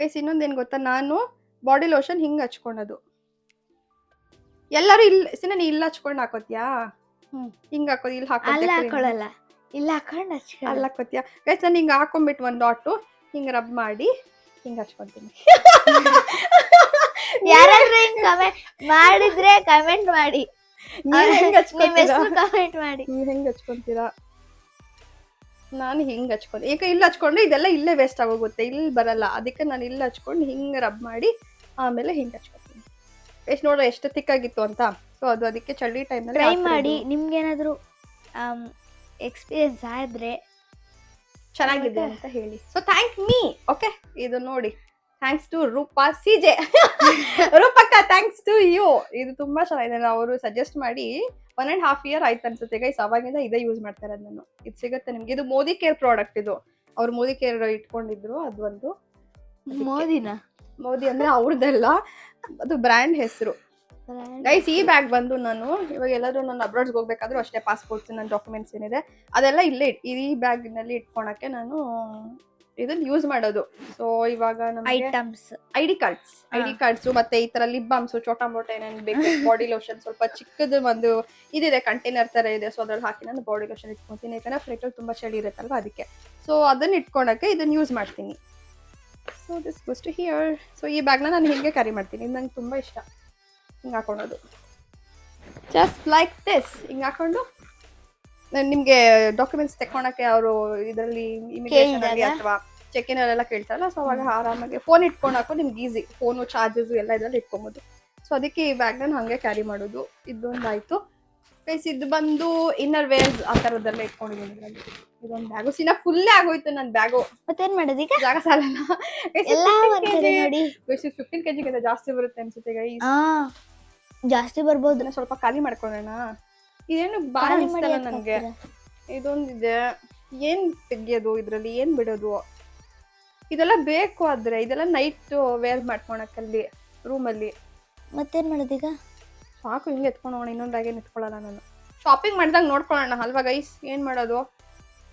[SPEAKER 1] ಗೈಸ್. ಇನ್ನೊಂದೇನು ಗೊತ್ತಾ, ನಾನು ಬಾಡಿ ಲೋಷನ್ ಹಿಂಗ್ ಹಚ್ಕೊಳೋದು. ಎಲ್ಲರೂ ಇಲ್ಲ ಸಿನ, ನೀ ಇಲ್ಲ ಹಚ್ಕೊಂಡು ಹಾಕೋತ್ಯಾ? ಹಿಂಗ ಹಾಕೋದು, ಇಲ್ಲಿ
[SPEAKER 2] ಹಾಕೊಳ್ಳಲ್ಲ, ಇಲ್ಲ ಹಾಕೊಂಡು
[SPEAKER 1] ಅಲ್ಲಿ ಹಾಕೋತ್ಯಾ ಗೈಸ್? ನಾನು ಹಿಂಗ ಹಾಕೊಂಡ್ಬಿಟ್ಟು ಒಂದು ಡಾಟು ಹಿಂಗ ರಬ್ ಮಾಡಿ ಹಿಂಗ ಹಚ್ಕೊಂತೀನಿ.
[SPEAKER 2] ಯಾರಾದ್ರೂ ಹಿಂಗ್ ಕಮೆಂಟ್ ಮಾಡಿದ್ರೆ ಕಮೆಂಟ್ ಮಾಡಿ, ಕಮೆಂಟ್ ಮಾಡಿ
[SPEAKER 1] ನೀವು ಹೆಂಗ್ ಹಚ್ಕೊಂತೀರಾ. ನಾನು ಹಿಂಗ್ ಹಚ್ಕೊಂಡು, ಈಗ ಇಲ್ಲಿ ಹಚ್ಕೊಂಡ್ರೆ ಇದೆಲ್ಲ ಇಲ್ಲೇ ವೇಸ್ಟ್ ಆಗೋಗುತ್ತೆ, ಇಲ್ಲಿ ಬರಲ್ಲ. ಅದಕ್ಕೆ ನಾನು ಇಲ್ಲಿ ಹಚ್ಕೊಂಡು ಹಿಂಗ ರಬ್ ಮಾಡಿ ಆಮೇಲೆ ಹಿಂಗ್ ಹಚ್ಕೊತೀನಿ. ಎಷ್ಟು ನೋಡ್ರಿ ಎಷ್ಟು ಥಿಕ್ ಆಗಿತ್ತು ಅಂತ. ಸೊ ಅದು ಅದಕ್ಕೆ ಚಳಿ ಟೈಮ್ನಲ್ಲಿ
[SPEAKER 2] ಟ್ರೈ ಮಾಡಿ. ನಿಮ್ಗೇನಾದ್ರು ಎಕ್ಸ್ಪೀರಿಯನ್ಸ್ ಆದ್ರೆ
[SPEAKER 1] ಚೆನ್ನಾಗಿದೆ ಅಂತ ಹೇಳಿ. So thank me. ಓಕೆ, ಇದು ನೋಡಿ, ಥ್ಯಾಂಕ್ಸ್ ಟು ರೂಪಾ CJ. ರೂಪಕ್ಕ ಥ್ಯಾಂಕ್ಸ್ ಟು ಯು. ಇದು ತುಂಬಾ ಚೆನ್ನಾಗಿದೆ. ಅವರು ಸಜೆಸ್ಟ್ ಮಾಡಿ 1.5 year ಆಯ್ತು ಅನ್ಸುತ್ತೆ ಗೈಸ್. ಅವಾಗಿಂದ ಇದೇ ಯೂಸ್ ಮಾಡ್ತಾ ಇರೋದು ನಾನು. ಇದು ಸಿಗುತ್ತೆ ನಿಮ್ಗೆ. ಇದು ಮೋದಿ ಕೇರ್ ಪ್ರಾಡಕ್ಟ್. ಇದು ಅವ್ರು ಮೋದಿ ಕೇರ್ ಇಟ್ಕೊಂಡಿದ್ರು. ಅದು ಒಂದು ಮೋದಿ ಅಂದ್ರೆ ಅವ್ರದ್ದೆಲ್ಲ, ಅದು ಬ್ರ್ಯಾಂಡ್ ಹೆಸರು ಗೈಸ್. ಈ ಬ್ಯಾಗ್ ಬಂದು ನಾನು ಇವಾಗ ಎಲ್ಲಾದ್ರೂ ನಾನು ಅಬ್ರಾಡ್ಸ್ಗೆ ಹೋಗ್ಬೇಕಾದ್ರೂ ಅಷ್ಟೇ, ಪಾಸ್ಪೋರ್ಟ್ಸ್ ನನ್ನ ಡಾಕ್ಯುಮೆಂಟ್ಸ್ ಏನಿದೆ ಅದೆಲ್ಲ ಇಲ್ಲೇ ಈ ಬ್ಯಾಗ್ನಲ್ಲಿ ಇಟ್ಕೊಳಕ್ಕೆ ನಾನು ಇದನ್ನ ಯೂಸ್ ಮಾಡೋದು. ಸೊ ಇವಾಗ ನಮಗೆ ಐಡಿ ಕಾರ್ಡ್ಸ್ ಮತ್ತೆ ಈ ತರ ಲಿಪ್ ಬಾಮ್ಸ್, ಚೋಟಾ ಮೋಟ ಏನೇನು ಬೇಕು, ಬಾಡಿ ಲೋಷನ್ ಸ್ವಲ್ಪ ಚಿಕ್ಕದು ಒಂದು ಇದಿದೆ, ಕಂಟೈನರ್ ತರ ಇದೆ. ಸೊ ಅದ್ರಲ್ಲಿ ಹಾಕಿ ನಾನು ಬಾಡಿ ಲೋಷನ್ ಇಟ್ಕೊತೀನಿ, ಯಾಕಂದ್ರೆ ಫ್ರಿಜಲ್ಲಿ ತುಂಬಾ ಚಳಿ ಇರುತ್ತಲ್ವಾ ಅದಕ್ಕೆ. ಸೊ ಅದನ್ನ ಇಟ್ಕೊಳಕ್ಕೆ ಇದನ್ನ ಯೂಸ್ ಮಾಡ್ತೀನಿ. So this goes to here. So ಈ ಬ್ಯಾಗ್ನ ನಾನು ಹಿಂಗೆ ಕ್ಯಾರಿ ಮಾಡ್ತೀನಿ. ಇದು ನಂಗೆ ತುಂಬಾ ಇಷ್ಟ. ಹಿಂಗೆ ಹಾಕೊಳ್ಳೋದು, ಜಸ್ಟ್ ಲೈಕ್ ದಿಸ್. ಹಿಂಗೆ ಹಾಕೊಂಡು ನಿಮ್ಗೆ ಡಾಕ್ಯುಮೆಂಟ್ಸ್ ತೆಕ್ಕೊಳಕ್ಕೆ ಅವರು ಇದರಲ್ಲಿ ಇಮಿಗ್ರೇಷನ್ ಅಲ್ಲಿ ಅಥವಾ ಚೆಕ್ ಇನ್ ಅಲ್ಲೆಲ್ಲ ಕೇಳ್ತಾರಲ್ಲ. ಸೊ ಅವಾಗ ಆರಾಮಾಗಿ ಫೋನ್ ಇಟ್ಕೊಳಕ್ಕೂ ನಿಮ್ಗೆ ಈಸಿ. ಫೋನು ಚಾರ್ಜಸ್ ಎಲ್ಲ ಇದ್ರಲ್ಲಿ ಇಟ್ಕೊಬೋದು. ಸೊ ಅದಕ್ಕೆ ಈ ಬ್ಯಾಗ್ ನಾನು ಹಂಗೆ ಕ್ಯಾರಿ ಮಾಡೋದು. ಇದೊಂದಾಯ್ತು ಗೈಸ್. ಇದು ಬಂದು ಇನ್ನರ್ ವೇರ್ಸ್ ಆ ಥರದ್ದೆಲ್ಲ ಇಟ್ಕೊಂಡಿದ್ದೀನಿ ಇದರಲ್ಲಿ. ಇದೊಂದು ಬ್ಯಾಗು ಸಿನ ಫುಲ್ಲೇ ಆಗೋಯ್ತು ನನ್ನ ಬ್ಯಾಗು.
[SPEAKER 2] ಮತ್ತೇನ್ ಮಾಡೋದು ಈಗ?
[SPEAKER 1] ಜಾಗ ಸಾಲಲ್ಲ. 15 kg ಜಾಸ್ತಿ ಬರುತ್ತೆ ಅನ್ಸುತ್ತೆ ಗೈಸ್.
[SPEAKER 2] ಜಾಸ್ತಿ ಬರ್ಬೋದು.
[SPEAKER 1] ಸ್ವಲ್ಪ ಖಾಲಿ ಮಾಡ್ಕೊಳ್ಳೋಣ. ಇದೇನು ಬಾಳ ಅನಿಸ್ತಲ್ಲ ನನಗೆ. ಇದೊಂದಿದೆ, ಏನ್ ತೆಗಿಯೋದು ಇದ್ರಲ್ಲಿ, ಏನ್ ಬಿಡೋದು, ಇದೆಲ್ಲ ಬೇಕು. ಆದ್ರೆ ಇದೆಲ್ಲ ನೈಟ್ ವೇರ್ ಮಾಡ್ಕೊಳಕ್ಕಲ್ಲಿ ರೂಮಲ್ಲಿ.
[SPEAKER 2] ಮತ್ತೇನ್ ಮಾಡೋದೀಗ?
[SPEAKER 1] ಸಾಕು, ಹಿಂಗೆ ಎತ್ಕೊಂಡು ಹೋಗೋಣ. ಇನ್ನೊಂದು ಬ್ಯಾಗೇನು ಎತ್ಕೊಳ್ಳಲ್ಲ ನಾನು. ಶಾಪಿಂಗ್ ಮಾಡಿದಾಗ ನೋಡ್ಕೊಳ್ಳೋಣ ಅಲ್ವಾ ಗೈಸ್, ಏನ್ ಮಾಡೋದು.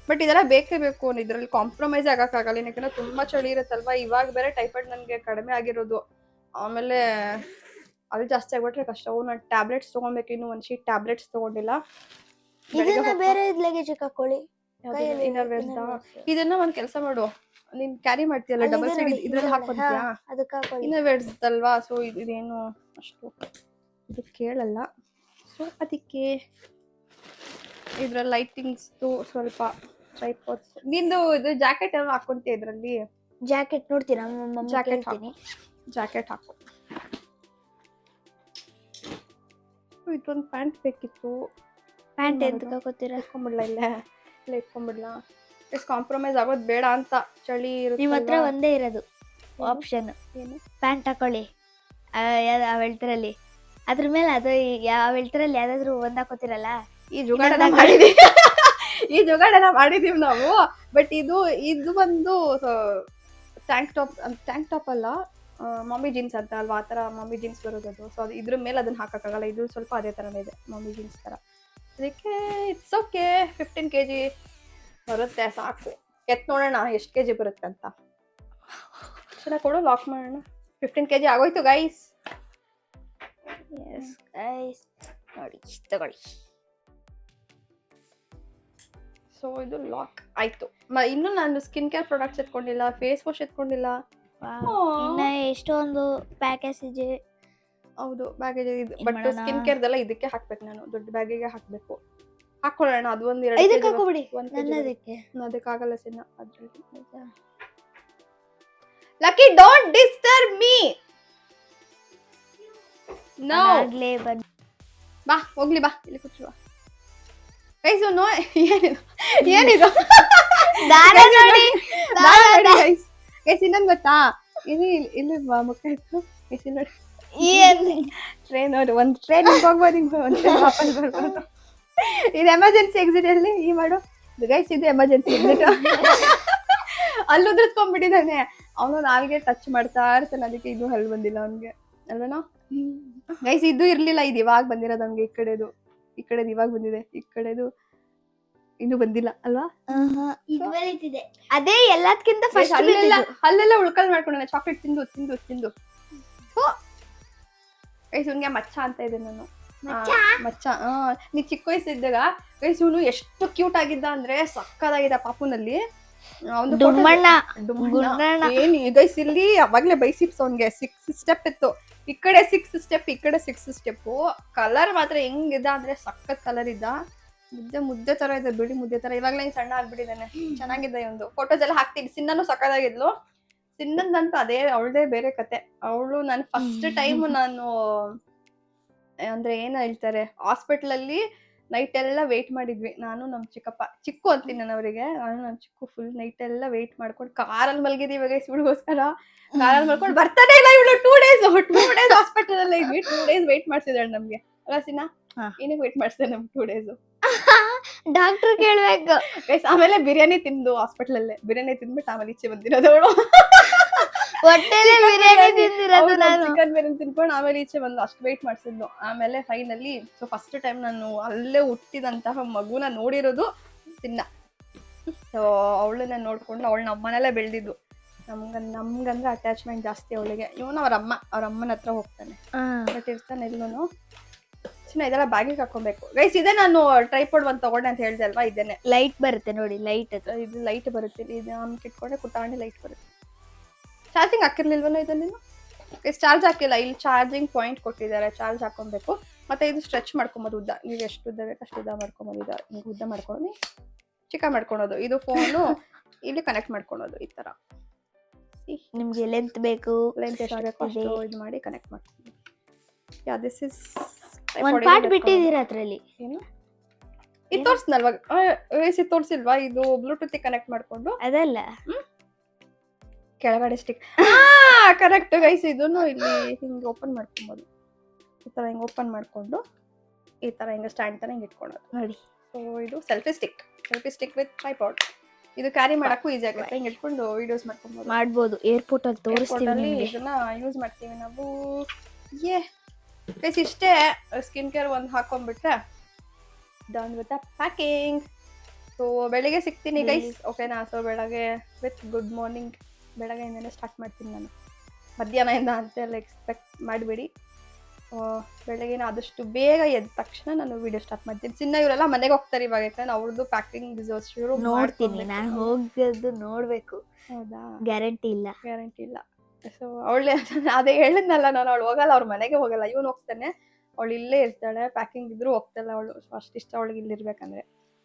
[SPEAKER 1] ಬಟ್ ಇದೆಲ್ಲ ಬೇಕೇ ಬೇಕು. ಇದ್ರಲ್ಲಿ ಕಾಂಪ್ರಮೈಸ್ ಆಗಕ್ಕಾಗಲ್ಲ, ಯಾಕಂದ್ರೆ ತುಂಬಾ ಚಳಿ ಇರುತ್ತಲ್ವಾ. ಇವಾಗ ಬೇರೆ ಟೈಫಾಯ್ಡ್ ನನಗೆ ಕಡಿಮೆ ಆಗಿರೋದು. ಆಮೇಲೆ ಅದು ಜಾಸ್ತಿ ಆಗ್ಬಿಟ್ರೆ ಕಷ್ಟ. ನಾನು ಟ್ಯಾಬ್ಲೆಟ್ಸ್ ತಗೊಬೇಕು. ಇನ್ನು ಒಂದು ಶೀಟ್ ಟ್ಯಾಬ್ಲೆಟ್ಸ್ ತಗೊಂಡಿಲ್ಲ.
[SPEAKER 2] ಬೇರೆ ಲಗೇಜ್ ಹಾಕೊಳ್ಳಿ.
[SPEAKER 1] ಇದನ್ನ ಒಂದ್ ಕೆಲಸ ಮಾಡು, ನೀನ್ ಕ್ಯಾರಿ ಮಾಡ್ತೀಯಲ್ಲ ಡಬಲ್ ಸೈಡ್, ಇದ್ರಲ್ಲಿ ಹಾಕೊಂತೀಯಾ? ಇನ್ನರ್ ವೇರ್ಸ್ ಅಲ್ವಾ. ಸೊ ಇದೇನು ಅಷ್ಟು ಇದು ಕೇಳಲ್ಲ. ಸೊ ಅದಕ್ಕೆ ಇದ್ರಲ್ಲಿ ಲೈಟಿಂಗ್ಸ್ದು ಸ್ವಲ್ಪ ಟ್ರೈಪಾಡ್ಸ್. ನಿಂದು ಇದು ಜಾಕೆಟ್ ಎಲ್ಲ ಹಾಕೊಂತೀಯ ಇದ್ರಲ್ಲಿ?
[SPEAKER 2] ಜಾಕೆಟ್ ನೋಡ್ತೀನಿ, ಮಮ್ಮಿ
[SPEAKER 1] ಜಾಕೆಟ್
[SPEAKER 2] ಕೇಳ್ತೀನಿ.
[SPEAKER 1] ಜಾಕೆಟ್ ಹಾಕು. ಇದೊಂದು ಪ್ಯಾಂಟ್ ಬೇಕಿತ್ತು.
[SPEAKER 2] ಪ್ಯಾಂಟ್ ಎಂತ ಗೊತ್ತಿರ.
[SPEAKER 1] ಇಟ್ಕೊಂಡ್ಬಿಡ್ಲಾ ಇಲ್ಲೇ ಇಟ್ಕೊಂಡ್ಬಿಡ್ಲಾ? ಎಷ್ಟು ಕಾಂಪ್ರಮೈಸ್ ಆಗೋದು ಬೇಡ ಅಂತ. ಚಳಿ
[SPEAKER 2] ನಿಮ್ಮ ಹತ್ರ
[SPEAKER 1] ಇರುತ್ತೆ.
[SPEAKER 2] ಒಂದೇ ಇರೋದು ಆಪ್ಷನ್,
[SPEAKER 1] ಏನು?
[SPEAKER 2] ಪ್ಯಾಂಟ್ ಹಾಕೊಳ್ಳಿ. ಅವ್ ಹೇಳ್ತಾರಲ್ಲಿ ಅದ್ರ ಮೇಲೆ ಅದು ಯಾವ ಹೇಳ್ತಾರಲ್ಲಿ ಯಾವ್ದಾದ್ರು ಒಂದ್ ಹಾಕೋತಿರಲ್ಲ.
[SPEAKER 1] ಈ ಜುಗಾಡನ ಮಾಡಿದೀವಿ ಈ ಜುಗಾಡನ ಮಾಡಿದೀವಿ ನಾವು. ಬಟ್ ಇದು ಬಂದು ಟ್ಯಾಂಕ್ ಟಾಪ್ ಅಲ್ಲ, ಮಮ್ಮಿ ಜೀನ್ಸ್ ಅಂತ ಅಲ್ವಾ, ಆ ಥರ ಮಮ್ಮಿ ಜೀನ್ಸ್ ಬರೋದು. ಸೊ ಅದು ಇದ್ರ ಮೇಲೆ ಅದನ್ನ ಹಾಕೋಕ್ಕಾಗಲ್ಲ. ಇದು ಸ್ವಲ್ಪ ಅದೇ ಥರನೇ ಇದೆ, ಮಮ್ಮಿ ಜೀನ್ಸ್ ಥರ. ಅದಕ್ಕೆ ಇಟ್ಸ್ ಓಕೆ. 15 kg ಬರುತ್ತೆ ಸಾಕು. ನೋಡೋಣ ಎಷ್ಟು kg ಬರುತ್ತೆ ಅಂತ. ಚೆನ್ನಾಗಿ ಕೊಡು, ಲಾಕ್ ಮಾಡೋಣ. 15 kg ಆಗೋಯ್ತು ಗೈಸ್.
[SPEAKER 2] ಎಸ್ ಗೈಸ್, ನೋಡಿ ತಗೊಳ್ಳಿ.
[SPEAKER 1] ಸೊ ಇದು ಲಾಕ್ ಆಯ್ತು. ಇನ್ನು ನಾನು ಸ್ಕಿನ್ ಕೇರ್ ಪ್ರಾಡಕ್ಟ್ಸ್ ಎತ್ಕೊಂಡಿಲ್ಲ, ಫೇಸ್ ವಾಶ್ ಎತ್ಕೊಂಡಿಲ್ಲ.
[SPEAKER 2] ಇನ್ನ ಎಷ್ಟೊಂದು ಪ್ಯಾಕೇಜ್ ಇದೆ.
[SPEAKER 1] ಹೌದು, ಬ್ಯಾಗೇಜ್ ಇದೆ. ಬಟ್ ಸ್ಕಿನ್ ಕೇರ್ದೆಲ್ಲ ಇದಕ್ಕೆ ಹಾಕ್ಬೇಕು, ನಾನು ದೊಡ್ಡ ಬ್ಯಾಗಿಗೆ ಹಾಕ್ಬೇಕು. ಹಾಕೊಳ್ಳೋಣ. ಅದು ಒಂದು 2
[SPEAKER 2] ಇದಕ್ಕೆ ಹಾಕೋಬಿಡಿ, ನನ್ನದಕ್ಕೆ.
[SPEAKER 1] ಅದಕ್ಕಾಗಲ್ಲ ಸಿನ್ನ. ಅದ್ರಲ್ಲಿ lucky, don't disturb me. No,
[SPEAKER 2] ಆಗ್ಲೇ ಬನ್ನಿ.
[SPEAKER 1] ಬಾ ಹೋಗ್ಲಿ, ಬಾ ಇಲ್ಲಿ ಕೂತ್ರು. ಬಾ ಗೈಸ್, ನೋ ಏನಿದು
[SPEAKER 2] ದಾರ ನೋಡಿ,
[SPEAKER 1] ಗೈಸ್. ಗೈಸ್ ಇನ್ನೊಂದು ಗೊತ್ತಾ, ಇಲ್ಲಿ ಮುಖ ಇತ್ತು. ಗೈಸ್ ನೋಡಿ, ಟ್ರೈನ್ ನೋಡಿ, ಒಂದು ಟ್ರೈನ್ ಹೋಗ್ಬೋದು, ಹಿಂಗೆ ಒಂದು ಟ್ರೈನ್ ವಾಪಸ್ ಬರ್ಬೋದು. ಇದು ಎಮರ್ಜೆನ್ಸಿ ಎಕ್ಸಿಟ್ ಅಲ್ಲಿ ಈ ಮಾಡು ಗೈಸ್. ಇದು ಎಮರ್ಜೆನ್ಸಿ ಎಕ್ಸಿಟ್. ಅಲ್ಲಿ ಉದ್ರಸ್ಕೊಂಡ್ಬಿಟ್ಟಿದ್ದಾನೆ ಅವನು. ನಾವಿಗೆ ಟಚ್ ಮಾಡ್ತಾ ಇರ್ತಾನೆ, ಅದಕ್ಕೆ ಇದು ಹಲ್ ಬಂದಿಲ್ಲ ಅವನ್ಗೆ ಅಲ್ವೇನೋ ಗೈಸ್. ಇದು ಇರ್ಲಿಲ್ಲ, ಇದು ಇವಾಗ ಬಂದಿರೋದು ನಮ್ಗೆ. ಈ ಕಡೆದು ಇವಾಗ ಬಂದಿದೆ, ಈ ಕಡೆದು ಇನ್ನು ಬಂದಿಲ್ಲ ಅಲ್ವಾ?
[SPEAKER 2] ಅದೇ ಎಲ್ಲದಕ್ಕಿಂತ ಫಸ್ಟ್
[SPEAKER 1] ಅಲ್ಲೆಲ್ಲ ಉಳ್ಕಲ್ ಮಾಡ್ಕೊಂಡ ಚಾಕ್ಲೇಟ್ ತಿಂದು ತಿಂದು ತಿಂದು. ಗೈಸ್ ಇವ್ನಿಗೆ ಮಚ್ಚ ಅಂತ ಇದೆ ನಾನು. ಮಚ್ಚ. ನೀ ಚಿಕ್ಕ ವಯಸ್ಸಿದ್ದಾಗ ಗೈಸ್ ಇವನು ಎಷ್ಟು ಕ್ಯೂಟ್ ಆಗಿದ್ದ ಅಂದ್ರೆ ಸಕ್ಕದಾಗಿದ್ದ ಪಾಪುನಲ್ಲಿ. ಏನ್ ಗೈಸ್ ಇಲ್ಲಿ ಅವಾಗ್ಲೇ ಬೈಸಿಪ್ಸ್ ಅವ್ನ್ಗೆ 6 ಸ್ಟೆಪ್ ಇತ್ತು. ಈ ಕಡೆ 6 ಸ್ಟೆಪ್, ಈ ಕಡೆ 6 ಸ್ಟೆಪ್. ಕಲರ್ ಮಾತ್ರ ಹೆಂಗಿದ್ದ ಅಂದ್ರೆ ಸಖತ್ ಕಲರ್ ಇದ್ದ. ಮುದ್ದೆ ತರ ಇದೆ, ಬಿಳಿ ಮುದ್ದೆ ತರ. ಇವಾಗ್ಲೇ ಹಿಂಗ್ ಸಣ್ಣ ಆಗ್ಬಿಟ್ಟಿದ್ದಾನೆ. ಚೆನ್ನಾಗಿದ್ದ ಇವಂದು. ಫೋಟೋಸ್ ಎಲ್ಲ ಹಾಕ್ತೀನಿ. ಸಿನ್ನನು ಸಕ್ಕದಾಗಿದ್ಲು. ಸಿನ್ನಂದಂತೂ ಅದೇ ಅವಳದೇ ಬೇರೆ ಕತೆ. ಅವಳು ನಾನು ಫಸ್ಟ್ ಟೈಮ್ ನಾನು ಅಂದ್ರೆ ಏನ್ ಹೇಳ್ತಾರೆ, ಹಾಸ್ಪಿಟಲ್ ಅಲ್ಲಿ ನೈಟ್ ಎಲ್ಲ ವೇಟ್ ಮಾಡಿದ್ವಿ. ನಾನು ನಮ್ ಚಿಕ್ಕಪ್ಪ, ಚಿಕ್ಕು ಅಂತೀನಿ ನಾನು ಅವರಿಗೆ, ನಾನು ನಮ್ ಚಿಕ್ಕು ಫುಲ್ ನೈಟ್ ಎಲ್ಲ ವೇಟ್ ಮಾಡ್ಕೊಂಡು ಕಾರಲ್ಲಿ ಮಲಗಿದೀವಿ ಗೈಸ್ ಇವಳಿಗೋಸ್ಕರ. ಕಾರಲ್ಲಿ ಮಲ್ಕೊಂಡು ಬರ್ತಾನೆ ಇಲ್ಲ ಇವಳು. 2 ಡೇಸ್ ಹಾಸ್ಪಿಟಲ್ ಅಲ್ಲೇ ಇದ್ವಿ. 2 ಡೇಸ್ ವೇಟ್ ಮಾಡ್ಸಿದಾಳೆ ನಮ್ಗೆ ಅಲ್ಲ ಸಿನ್ನ? ಏನಕ್ಕೆ ವೇಟ್ ಮಾಡ್ಸಿದೆ ನಮ್ಗೆ 2 ಡೇಸ್?
[SPEAKER 2] ಡಾಕ್ಟರ್ ಕೇಳ್ಬೇಕು
[SPEAKER 1] ಗೈಸ್. ಆಮೇಲೆ ಬಿರಿಯಾನಿ ತಿಂದು ಹಾಸ್ಪಿಟಲ್ ಅಲ್ಲೇ ಬಿರಿಯಾನಿ ತಿಂದ್ಬಿಟ್ಟು ಆಮೇಲೆ ಈಚೆ ಬಂದಿರೋದು ಅವಳು.
[SPEAKER 2] ಹೊಟ್ಟೆಲೆ ಬಿರಿಯಾನಿ ತಿಂದಿರೋದು ನಾನು.
[SPEAKER 1] ಚಿಕನ್ ಬಿರಿಯಾನಿ ತಿನ್ಕೊಂಡು ಆಮೇಲೆ ಈಚೆ ಬಂದು ಅಷ್ಟು ವೇಟ್ ಮಾಡ್ಸಿದ್ಲು. ಆಮೇಲೆ ಫೈನಲಿ ಸೊ ಫಸ್ಟ್ ಟೈಮ್ ನಾನು ಅಲ್ಲೇ ಹುಟ್ಟಿದಂತಹ ಮಗುನ ನೋಡಿರೋದು ಸಿನ್ನ. ಸೊ ಅವಳನ್ನ ನೋಡ್ಕೊಂಡು ಅವಳು ನಮ್ಮನೆಲ್ಲೇ ಬೆಳೆದಿದ್ದು. ನಮ್ಗಂದ್ರೆ ಅಟ್ಯಾಚ್ಮೆಂಟ್ ಜಾಸ್ತಿ ಅವಳಿಗೆ. ಇವನು ಅವ್ರ ಅಮ್ಮನ ಹತ್ರ ಹೋಗ್ತಾನೆ, ಬಟ್ ಇರ್ತಾನೆ ಎಲ್ಲೂ. ಚಿನ್ನ ಇದೆಲ್ಲ ಬ್ಯಾಗಿಗೆ ಹಾಕೊಬೇಕು ಗೈಸ್. ಇದೇ ನಾನು ಟ್ರೈಪಾಡ್ ಒಂದು ತಗೊಂಡೆ ಅಂತ ಹೇಳ್ದೆ ಅಲ್ವಾ, ಇದೇನೆ.
[SPEAKER 2] ಲೈಟ್ ಬರುತ್ತೆ ನೋಡಿ, ಲೈಟ್.
[SPEAKER 1] ಇದು ಲೈಟ್ ಬರುತ್ತೆ. ಇದು ನಮ್ಗೆ ಇಟ್ಕೊಂಡೆ ಕುತ್ತಾಂಡಿ ಲೈಟ್ ಬರುತ್ತೆ. ಚಾರ್ಜಿಂಗ್ ಹಾಕಿರ್ಲಿಲ್ವಲ್ಲ ಇದನ್ನು? ಚಾರ್ಜ್ ಹಾಕಿಲ್ಲ. ಇಲ್ಲಿ ಚಾರ್ಜಿಂಗ್ ಪಾಯಿಂಟ್ ಕೊಟ್ಟಿದ್ದಾರೆ, ಚಾರ್ಜ್ ಹಾಕೊಬೇಕು. ಮತ್ತೆ ಇದು ಸ್ಟ್ರೆಚ್ ಮಾಡ್ಕೊಬೋದು ಉದ್ದ. ನೀವು ಎಷ್ಟು ಉದ್ದ ಬೇಕು ಅಷ್ಟು ಉದ್ದ ಮಾಡ್ಕೊಬೋದು. ಇದು ಹಿಂಗೆ ಉದ್ದ ಮಾಡ್ಕೊಂಡು ಚಿಕ್ಕ ಮಾಡ್ಕೊಳೋದು. ಇದು ಫೋನು ಇಲ್ಲಿ ಕನೆಕ್ಟ್ ಮಾಡ್ಕೊಳೋದು ಈ ತರ.
[SPEAKER 2] ನಿಮ್ಗೆ ಲೆಂತ್ ಬೇಕು,
[SPEAKER 1] ಲೆಂತ್ ಎಷ್ಟು ಬೇಕು ಅಷ್ಟು ಇದು ಮಾಡಿ ಕನೆಕ್ಟ್ ಮಾಡ್ಕೊಂಡು. ಯಾ ದಿಸ್ ಇಸ್
[SPEAKER 2] ಒಂದು ಪಾರ್ಟ್ ಬಿಟ್ಟಿದ್ದೀರಾ ಅದ್ರಲ್ಲಿ.
[SPEAKER 1] ಏನು ಇದು ತೋರಿಸ್ನಲ್ವಾ? ಇದು ತೋರಿಸಿಲ್ವಾ? ಇದು ಬ್ಲೂಟೂತ್ ಕನೆಕ್ಟ್ ಮಾಡ್ಕೊಂಡು
[SPEAKER 2] ಅದಲ್ಲ,
[SPEAKER 1] ಕೆಳಗಡೆ ಸ್ಟಿಕ್. Correct guys. ಇದನ್ನು ಇಲ್ಲಿ ಹಿಂಗೆ ಓಪನ್ ಮಾಡ್ಕೊಬೋದು. ಈ ತರ ಹಿಂಗೆ ಓಪನ್ ಮಾಡ್ಕೊಂಡು ಈ ತರ ಹಿಂಗೆ ಸ್ಟ್ಯಾಂಡ್ ತರ ಹಿಂಗೆ ಇಟ್ಕೊಳ್ಳೋದು
[SPEAKER 2] ನೋಡಿ.
[SPEAKER 1] ಸೊ ಇದು ಸೆಲ್ಫಿ ಸ್ಟಿಕ್ ವಿತ್ ಟ್ರೈಪಾಡ್. ಇದು ಕ್ಯಾರಿ ಮಾಡಕ್ಕೂ ಈಸಿ ಆಗುತ್ತೆ. ಹಿಂಗೆ ಇಟ್ಕೊಂಡು ವಿಡಿಯೋಸ್
[SPEAKER 2] ಮಾಡ್ಬೋದು. ಏರ್ಪೋರ್ಟ್ ಅಲ್ಲಿ ತೋರಿಸ್ತೀವಿ,
[SPEAKER 1] ಇದನ್ನ ಯೂಸ್ ಮಾಡ್ತೀವಿ ನಾವು. ಗೈಸ್ ಇಷ್ಟೇ. ಸ್ಕಿನ್ ಕೇರ್ ಒಂದು ಹಾಕೊಂಡ್ಬಿಟ್ರೆ done with the packing. So ಬೆಳಿಗ್ಗೆ ಸಿಗ್ತೀನಿ ಗೈಸ್, ಓಕೆನಾ? ಸೊ ಬೆಳಗ್ಗೆ ವಿತ್ ಗುಡ್ ಮಾರ್ನಿಂಗ್, ಬೆಳಗ್ಗೆಯಿಂದನೇ ಸ್ಟಾರ್ಟ್ ಮಾಡ್ತೀನಿ ನಾನು. ಮಧ್ಯಾಹ್ನದಿಂದ ಅಂತೆಲ್ಲ ಎಕ್ಸ್ಪೆಕ್ಟ್ ಮಾಡಬೇಡಿ. ಬೆಳಗ್ಗೆನ ಆದಷ್ಟು ಬೇಗ ಎದ್ದ ತಕ್ಷಣ ನಾನು ವಿಡಿಯೋ ಸ್ಟಾರ್ಟ್ ಮಾಡ್ತೀನಿ. ಚಿನ್ನ ಇವರೆಲ್ಲ ಮನೆಗೆ ಹೋಗ್ತಾರೆ ಇವಾಗ, ಯಾಕಂದ್ರೆ ಅವ್ರದ್ದು ಪ್ಯಾಕಿಂಗ್ ಶುರು
[SPEAKER 2] ನೋಡ್ತೀನಿ. ನಾನು ಹೋಗೋದು ನೋಡ್ಬೇಕು.
[SPEAKER 1] ಹೌದಾ?
[SPEAKER 2] ಗ್ಯಾರಂಟಿ ಇಲ್ಲ.
[SPEAKER 1] ಸೊ ಅವಳೆ ಅದೇ ಹೇಳಿದ್ನಲ್ಲ ನಾನು, ಅವಳು ಹೋಗಲ್ಲ, ಅವ್ರ ಮನೆಗೆ ಹೋಗಲ್ಲ. ಇವನು ಹೋಗ್ತಾನೆ, ಅವಳು ಇಲ್ಲೇ ಇರ್ತಾಳೆ. ಪ್ಯಾಕಿಂಗ್ ಇದ್ರು ಹೋಗ್ತಾಳೆ ಅವಳು. ಅಷ್ಟಿಷ್ಟ ಅವಳಿಗೆ ಇಲ್ಲಿರ್ಬೇಕಂದ್ರೆ.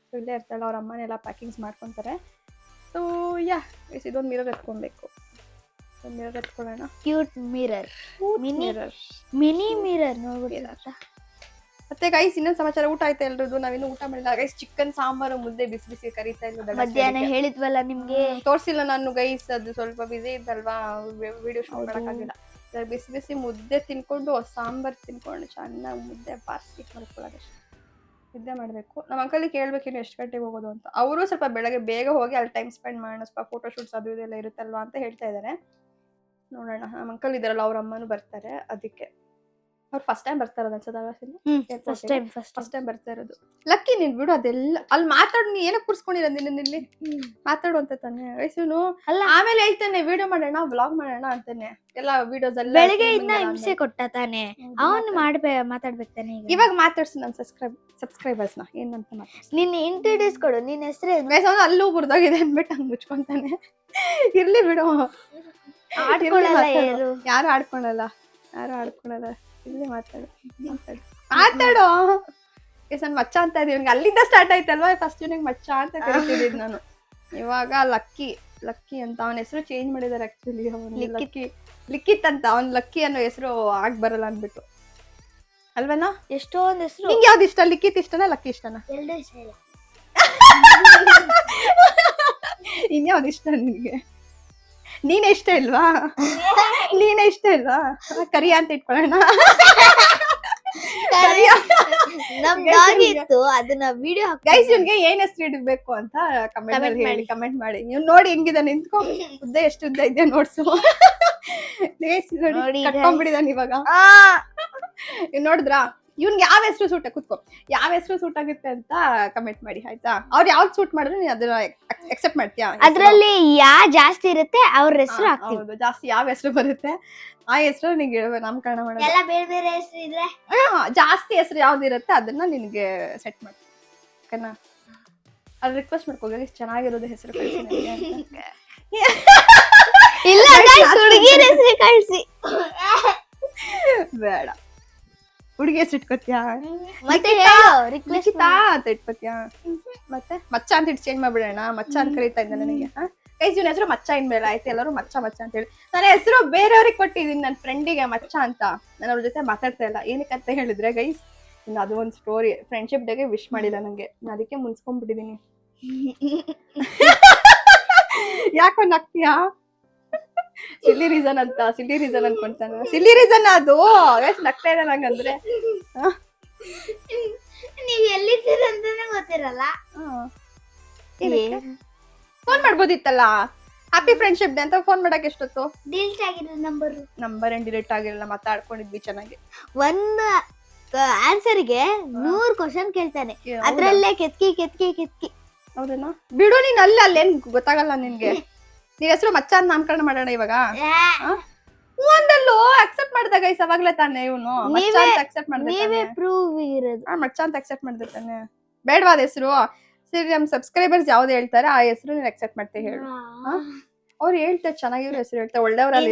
[SPEAKER 1] ಸೊ ಇಲ್ಲೇ ಇರ್ತಾಳೆ, ಅವ್ರ ಅಮ್ಮನೆಲ್ಲ ಪ್ಯಾಕಿಂಗ್ಸ್ ಮಾಡ್ಕೊತಾರೆ. ಸೊ ಯಾ ಇದೊಂದು ಮಿರರ್ ಎತ್ಕೊಬೇಕು, ಮಿರರ್ ಎತ್ಕೊಳ್ಳೋಣ.
[SPEAKER 2] ಕ್ಯೂಟ್ ಮಿರರ್, ಮಿನಿ ಮಿರರ್ ನೋಡ್ಬಿಟ್ಟು.
[SPEAKER 1] ಮತ್ತೆ ಗೈಸ್ ಇನ್ನೊಂದು ಸಮಾಚಾರ, ಊಟ ಆಯ್ತಾ ಎಲ್ರದ್ದು? ನಾವಿನ್ನು ಊಟ ಮಾಡಿಲ್ಲ ಗೈಸ್. ಚಿಕನ್ ಸಾಂಬಾರು ಮುದ್ದೆ ಬಿಸಿ ಬಿಸಿ ಕರೀತಾ ಇದ್ದು
[SPEAKER 2] ಮಧ್ಯಾಹ್ನ ಹೇಳಿದ್ವಲ್ಲ ನಿಮ್ಗೆ,
[SPEAKER 1] ತೋರ್ಸಿಲ್ಲ ನಾನು ಗೈಸ್, ಅದು ಸ್ವಲ್ಪ ಬಿಸಿ ಇದ್ದಲ್ವಾ, ವಿಡಿಯೋ ಶೂಟ್ ಮಾಡೋಕ್ಕಾಗಿಲ್ಲ. ಬಿಸಿ ಬಿಸಿ ಮುದ್ದೆ ತಿನ್ಕೊಂಡು ಸಾಂಬಾರ್ ತಿನ್ಕೊಂಡು ಚೆನ್ನಾಗಿ ಮುದ್ದೆ ಬಾರಿಸಿ ಮಾಡ್ಕೊಳ್ಳೋದಷ್ಟು ನಿದ್ದೆ ಮಾಡಬೇಕು. ನಮ್ಮ ಅಂಕಲಿಗೆ ಕೇಳ್ಬೇಕು ಇನ್ನು ಎಷ್ಟು ಗಂಟೆಗೆ ಹೋಗೋದು ಅಂತ. ಅವರು ಸ್ವಲ್ಪ ಬೆಳಗ್ಗೆ ಬೇಗ ಹೋಗಿ ಅಲ್ಲಿ ಟೈಮ್ ಸ್ಪೆಂಡ್ ಮಾಡೋಣ, ಸ್ವಲ್ಪ ಫೋಟೋ ಶೂಟ್ಸ್ ಅದು ಇದೆಲ್ಲ ಇರುತ್ತಲ್ವಾ ಅಂತ ಹೇಳ್ತಾ ಇದ್ದಾರೆ. ನೋಡೋಣ. ನಮ್ಮ ಅಂಕಲ್ ಇದಾರಲ್ಲ ಅವ್ರ ಅಮ್ಮನೂ ಬರ್ತಾರೆ, ಅದಕ್ಕೆ ಅವ್ರು ಫಸ್ಟ್ ಟೈಮ್ ಬರ್ತಾ ಇರೋದು ಅನ್ಸೋದು. ಫಸ್ಟ್ ಟೈಮ್ ಬರ್ತಾ ಇರೋದು. ಲಕ್ಕಿ ನೀನ್ ಬಿಡು ಅದೆಲ್ಲ, ಅಲ್ಲಿ ಮಾತಾಡು, ನೀ ಏನಕ್ಕೆ ಕೂರ್ಸ್ಕೊಂಡಿರ ನಿನ್ನ ಇಲ್ಲಿ ಮಾತಾಡು ಅಂತ ತಾನೆ ವಯಸ್ಸುನು. ಆಮೇಲೆ ಹೇಳ್ತಾನೆ ವಿಡಿಯೋ ಮಾಡೋಣ ವ್ಲಾಗ್ ಮಾಡೋಣ ಅಂತಾನೆ, ಎಲ್ಲ ವಿಡಿಯೋಸ್ ಎಲ್ಲ
[SPEAKER 2] ಬೆಳಗ್ಗೆ ಇಂದ ಹಿಂಸೆ ಕೊಟ್ಟ ತಾನೆ, ಅವನು ಮಾತಾಡ್ಬೇಕು ತಾನೆ.
[SPEAKER 1] ಇವಾಗ ಮಾತಾಡ್ಸು ನನ್ನ ಸಬ್ಸ್ಕ್ರೈಬರ್ಸ್ ನ ಏನಂತ ಮಾತಾಡ್ಸಿ.
[SPEAKER 2] ನಿನ್ನ ಇಂಟ್ರೊಡ್ಯೂಸ್ ಕೊಡು, ನಿನ್ನ ಹೆಸರು
[SPEAKER 1] ಅಲ್ಲೂ ಬುರ್ದಾಗಿದೆ ಅನ್ಬಿಟ್ಟು ಹಂಗ್ ಮುಚ್ಕೊಂತಾನೆ. ಇರ್ಲಿ ಬಿಡು, ಯಾರು ಆಡ್ಕೊಳಲ್ಲ. ಇಲ್ಲಿ ಮಾತಾಡು ನನ್ ಮಚ್ಚ ಅಂತ ಇದೀವಿ. ಅಲ್ಲಿಂದ ಸ್ಟಾರ್ಟ್ ಆಯ್ತಲ್ವಾ, ಫಸ್ಟ್ ಇವ್ನಿಗೆ ಮಚ್ಚ ಅಂತ ಕರಿತಿದ್ದೆ ನಾನು. ಇವಾಗ ಲಕ್ಕಿ ಅಂತ ಅವನ ಹೆಸರು ಚೇಂಜ್ ಮಾಡಿದಾರೆ ಆಕ್ಚುಲಿ. ಲಿಖಿತ್ ಅಂತ, ಅವ್ನ್ ಲಕ್ಕಿ ಅನ್ನೋ ಹೆಸರು ಆಗ್ ಬರಲ್ಲ ಅನ್ಬಿಟ್ಟು ಅಲ್ವೇನಾ.
[SPEAKER 2] ಎಷ್ಟೊಂದ್ ಹೆಸರು.
[SPEAKER 1] ನಿಂಗೆ ಯಾವ್ದು ಇಷ್ಟ? ಲಿಖಿತ್ ಇಷ್ಟನಾ ಲಕ್ಕಿ ಇಷ್ಟನಾ? ಇನ್ಯಾವ್ದು ಇಷ್ಟ ನಿನ್ಗೆ? ನೀನೇ ಇಷ್ಟ ಇಲ್ವಾ? ಕರಿಯ ಅಂತ ಇಟ್ಕೊಳ್ಳೋಣ.
[SPEAKER 2] ಅದನ್ನ ವಿಡಿಯೋ
[SPEAKER 1] ಗೈಸ್ ಇವ್ನಿಗೆ ಏನ್ ಹೆಸರು ಇಡ್ಬೇಕು ಅಂತ ಕಮೆಂಟ್ ಮಾಡಿ. ನೀವು ನೋಡಿ ಹೆಂಗಿದೆ ನಿಂತ್ಕೊ, ಉದ್ದ ಎಷ್ಟು ಉದ್ದ ಇದೆ ನೋಡ್ಸು. ನೋಡಿ ಕಟ್ಕೊಂಡ್ಬಿಡಿದಾನ ಇವಾಗ. ನೋಡಿದ್ರಾ? ಇವ್ನ್ಗೆ ಯಾವ ಹೆಸರು ಸೂಟ್ ಕೂತ್ಕೋ, ಯಾವ ಹೆಸರು ಸೂಟ್ ಆಗುತ್ತೆ ಅಂತ ಕಮೆಂಟ್ ಮಾಡಿ ಆಯ್ತಾ. ಅವ್ರು ಯಾವ್ದು ಸೂಟ್ ಮಾಡಿದ್ರೆ ನೀನ್ ಅದನ್ನ ಎಕ್ಸೆಪ್ಟ್ ಮಾಡ್ತೀಯಾ?
[SPEAKER 2] ಅದ್ರಲ್ಲಿ ಜಾಸ್ತಿ ಇರುತ್ತೆ ಅವ್ರ ಹೆಸರು.
[SPEAKER 1] ಹೌದು, ಜಾಸ್ತಿ ಯಾವ ಹೆಸರು ಬರುತ್ತೆ ಆ ಹೆಸರು ನಿನ್ಗೆ ನಾಮಕರಣ ಮಾಡೋದು. ಜಾಸ್ತಿ ಹೆಸರು ಯಾವ್ದಿರುತ್ತೆ ಅದನ್ನ ನಿನ್ಗೆ ಸೆಟ್ ಮಾಡ್ತೀನಿ, ಓಕೆನಾ? ಅದು ರಿಕ್ವೆಸ್ಟ್ ಮಾಡ್ಕೋ, ಚೆನ್ನಾಗಿರೋದು ಹೆಸರು
[SPEAKER 2] ಕಳ್ಸಿ.
[SPEAKER 1] ಬೇಡ, ಹುಡುಗಿ ಹೆಸರು ಇಟ್ಕೋತಿಯಾ?
[SPEAKER 2] ಮತ್ತೆ
[SPEAKER 1] ಲಿಖಿತಾ ಅಂತ ಇಟ್ಕೋತಿಯಾ? ಮತ್ತೆ ಮಚ್ಚ ಅಂತ ಇಟ್ಟು ಚೇಂಜ್ ಮಾಡ್ಬಿಡೋಣ. ಮಚ್ಚ ಅಂತ ಕರೀತಾ ಇದ್ದ ನನಗೆ. ಗೈಸ್ ಇವ್ನ ಹೆಸರು ಮಚ್ಚ ಇನ್ಮೇಲೆ ಆಯ್ತು, ಎಲ್ಲರೂ ಮಚ್ಚ ಅಂತ ಹೇಳಿ. ನನ್ನ ಹೆಸರು ಬೇರೆಯವ್ರಿಗೆ ಕೊಟ್ಟಿದ್ದೀನಿ, ನನ್ನ ಫ್ರೆಂಡಿಗೆ ಮಚ್ಚ ಅಂತ. ನಾನು ಅವ್ರ ಜೊತೆ ಮಾತಾಡ್ತಾ ಇಲ್ಲ. ಏನಕ್ಕಂತ ಹೇಳಿದ್ರೆ ಗೈಸ್, ಇನ್ನು ಅದು ಒಂದು ಸ್ಟೋರಿ. ಫ್ರೆಂಡ್ಶಿಪ್ ಡೇಗೆ ವಿಶ್ ಮಾಡಿಲ್ಲ ನಂಗೆ, ನಾನು ಅದಕ್ಕೆ ಮುನ್ಸ್ಕೊಂಡ್ಬಿಟ್ಟಿದೀನಿ. ಯಾಕೋ ನಗ್ತೀಯಾ? ಸಿಲ್ಲಿ ರೀಸನ್ ಅನ್ಕೊಂತಾನೆ. ಸಿಲ್ಲಿ ರೀಸನ್ ಅದು. ಎಷ್ಟು ನಗ್ತಾ ಇದೆ ನಂಗಂದ್ರೆ.
[SPEAKER 2] ನೀವ್ ಎಲ್ಲಿದ್ದೀರ ಅಂತಾನೆ ಗೊತ್ತಿರಲ್ಲ.
[SPEAKER 1] ಫೋನ್ ಮಾಡ್ಬೋದಿತ್ತಲ್ಲ, ಹ್ಯಾಪಿ ಫ್ರೆಂಡ್ಶಿಪ್ ಡೇ ಅಂತ. ಫೋನ್ ಮಾಡಕ್ ಎಷ್ಟೊತ್ತು?
[SPEAKER 2] ಡಿಲೀಟ್ ಆಗಿದೆ
[SPEAKER 1] ನಂಬರ್ ಏನ್ ಡಿಲೀಟ್ ಆಗಿರಲ್ಲ, ಮಾತಾಡ್ಕೊಂಡಿದ್ವಿ ಚೆನ್ನಾಗಿ.
[SPEAKER 2] ಒಂದು ಆನ್ಸರ್ಗೆ 100 ಕ್ವಶನ್ ಕೇಳ್ತಾನೆ, ಅದ್ರಲ್ಲೇ ಕೆತ್ಕಿ.
[SPEAKER 1] ಹೌದೇನಾ? ಬಿಡು ನೀನ್ ಅಲ್ಲೇನ್ ಗೊತ್ತಾಗಲ್ಲ ನಿನ್ಗೆ. ನೀವ್ ಹೆಸರು ಮಚ್ಚ ಅಂತ ನಾಮಕರಣ ಮಾಡೋಣ ಇವಾಗ. ಒಂದಲ್ಲೂ ಅಕ್ಸೆಪ್ಟ್ ಮಾಡ್ದಾಗ ಗೈಸ್, ಅವಾಗ್ಲೇ ತಾನೆ ಇವನು ಮಚ್ಚ ಅಂತ ಅಕ್ಸೆಪ್ಟ್ ಮಾಡ್ದೆ. ಮಚ್ಚ ಅಂತ ಅಕ್ಸೆಪ್ಟ್ ಮಾಡ್ದೆ ತಾನೆ. ಬೇಡವಾದ ಹೆಸರು. ಸರಿ, ನಮ್ ಸಬ್ಸ್ಕ್ರೈಬರ್ಸ್ ಯಾವ್ದು ಹೇಳ್ತಾರೆ ಆ ಹೆಸರು ನೀನ್ ಅಕ್ಸೆಪ್ಟ್ ಮಾಡ್ತೇ ಹೇಳು. ಅವ್ರು ಹೇಳ್ತಾರೆ ಚೆನ್ನಾಗಿರೋ ಹೆಸರು ಹೇಳ್ತಾರೆ, ಒಳ್ಳೆಯವರಲ್ಲ.